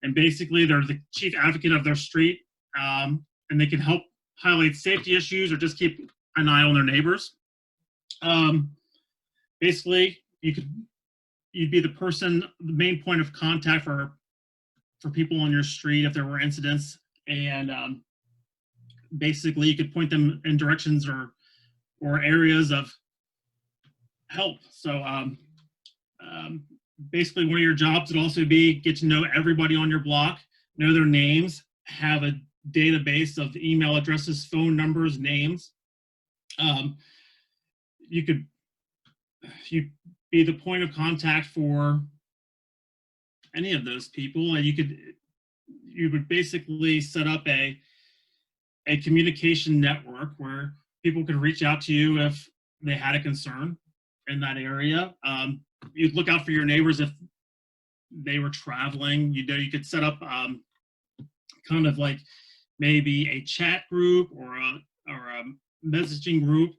And basically, they're the chief advocate of their street, and they can help highlight safety issues or just keep an eye on their neighbors. Basically, you'd be the main point of contact for people on your street if there were incidents, and basically you could point them in directions or areas of help. So basically one of your jobs would also be get to know everybody on your block, know their names, have a database of email addresses, phone numbers, names. You'd be the point of contact for any of those people, and you would basically set up a communication network where people could reach out to you if they had a concern in that area. You'd look out for your neighbors if they were traveling. You could set up kind of like maybe a chat group or a messaging group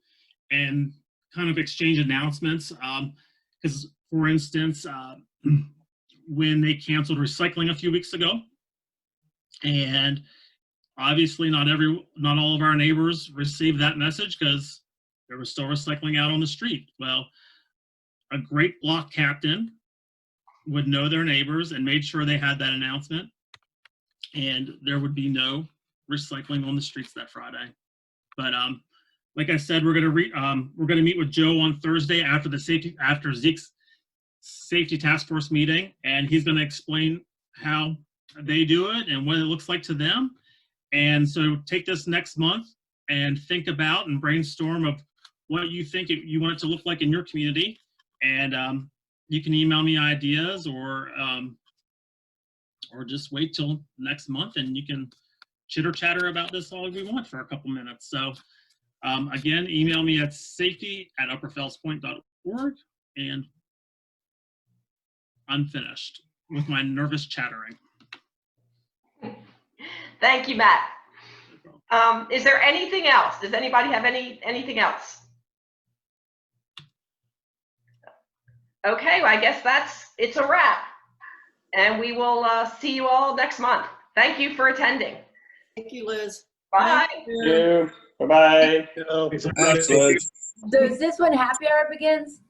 and kind of exchange announcements. Because for instance, when they canceled recycling a few weeks ago, and obviously not all of our neighbors received that message because there was still recycling out on the street. Well, a great block captain would know their neighbors and made sure they had that announcement, and there would be no recycling on the streets that Friday. But like I said, we're gonna meet with Joe on Thursday after Zeke's Safety Task Force meeting, and he's going to explain how they do it and what it looks like to them. And so take this next month and think about and brainstorm of what you think you want it to look like in your community. And you can email me ideas or just wait till next month and you can chitter chatter about this all we want for a couple minutes. So again, email me at safety@upperfellspoint.org, and I'm finished with my nervous chattering. Thank you, Matt. Is there anything else? Does anybody have anything else? Okay, well, I guess it's a wrap. And we will see you all next month. Thank you for attending. Thank you, Liz. Bye. Thank you. Bye-bye. Thanks, Liz. So is this when happy hour begins?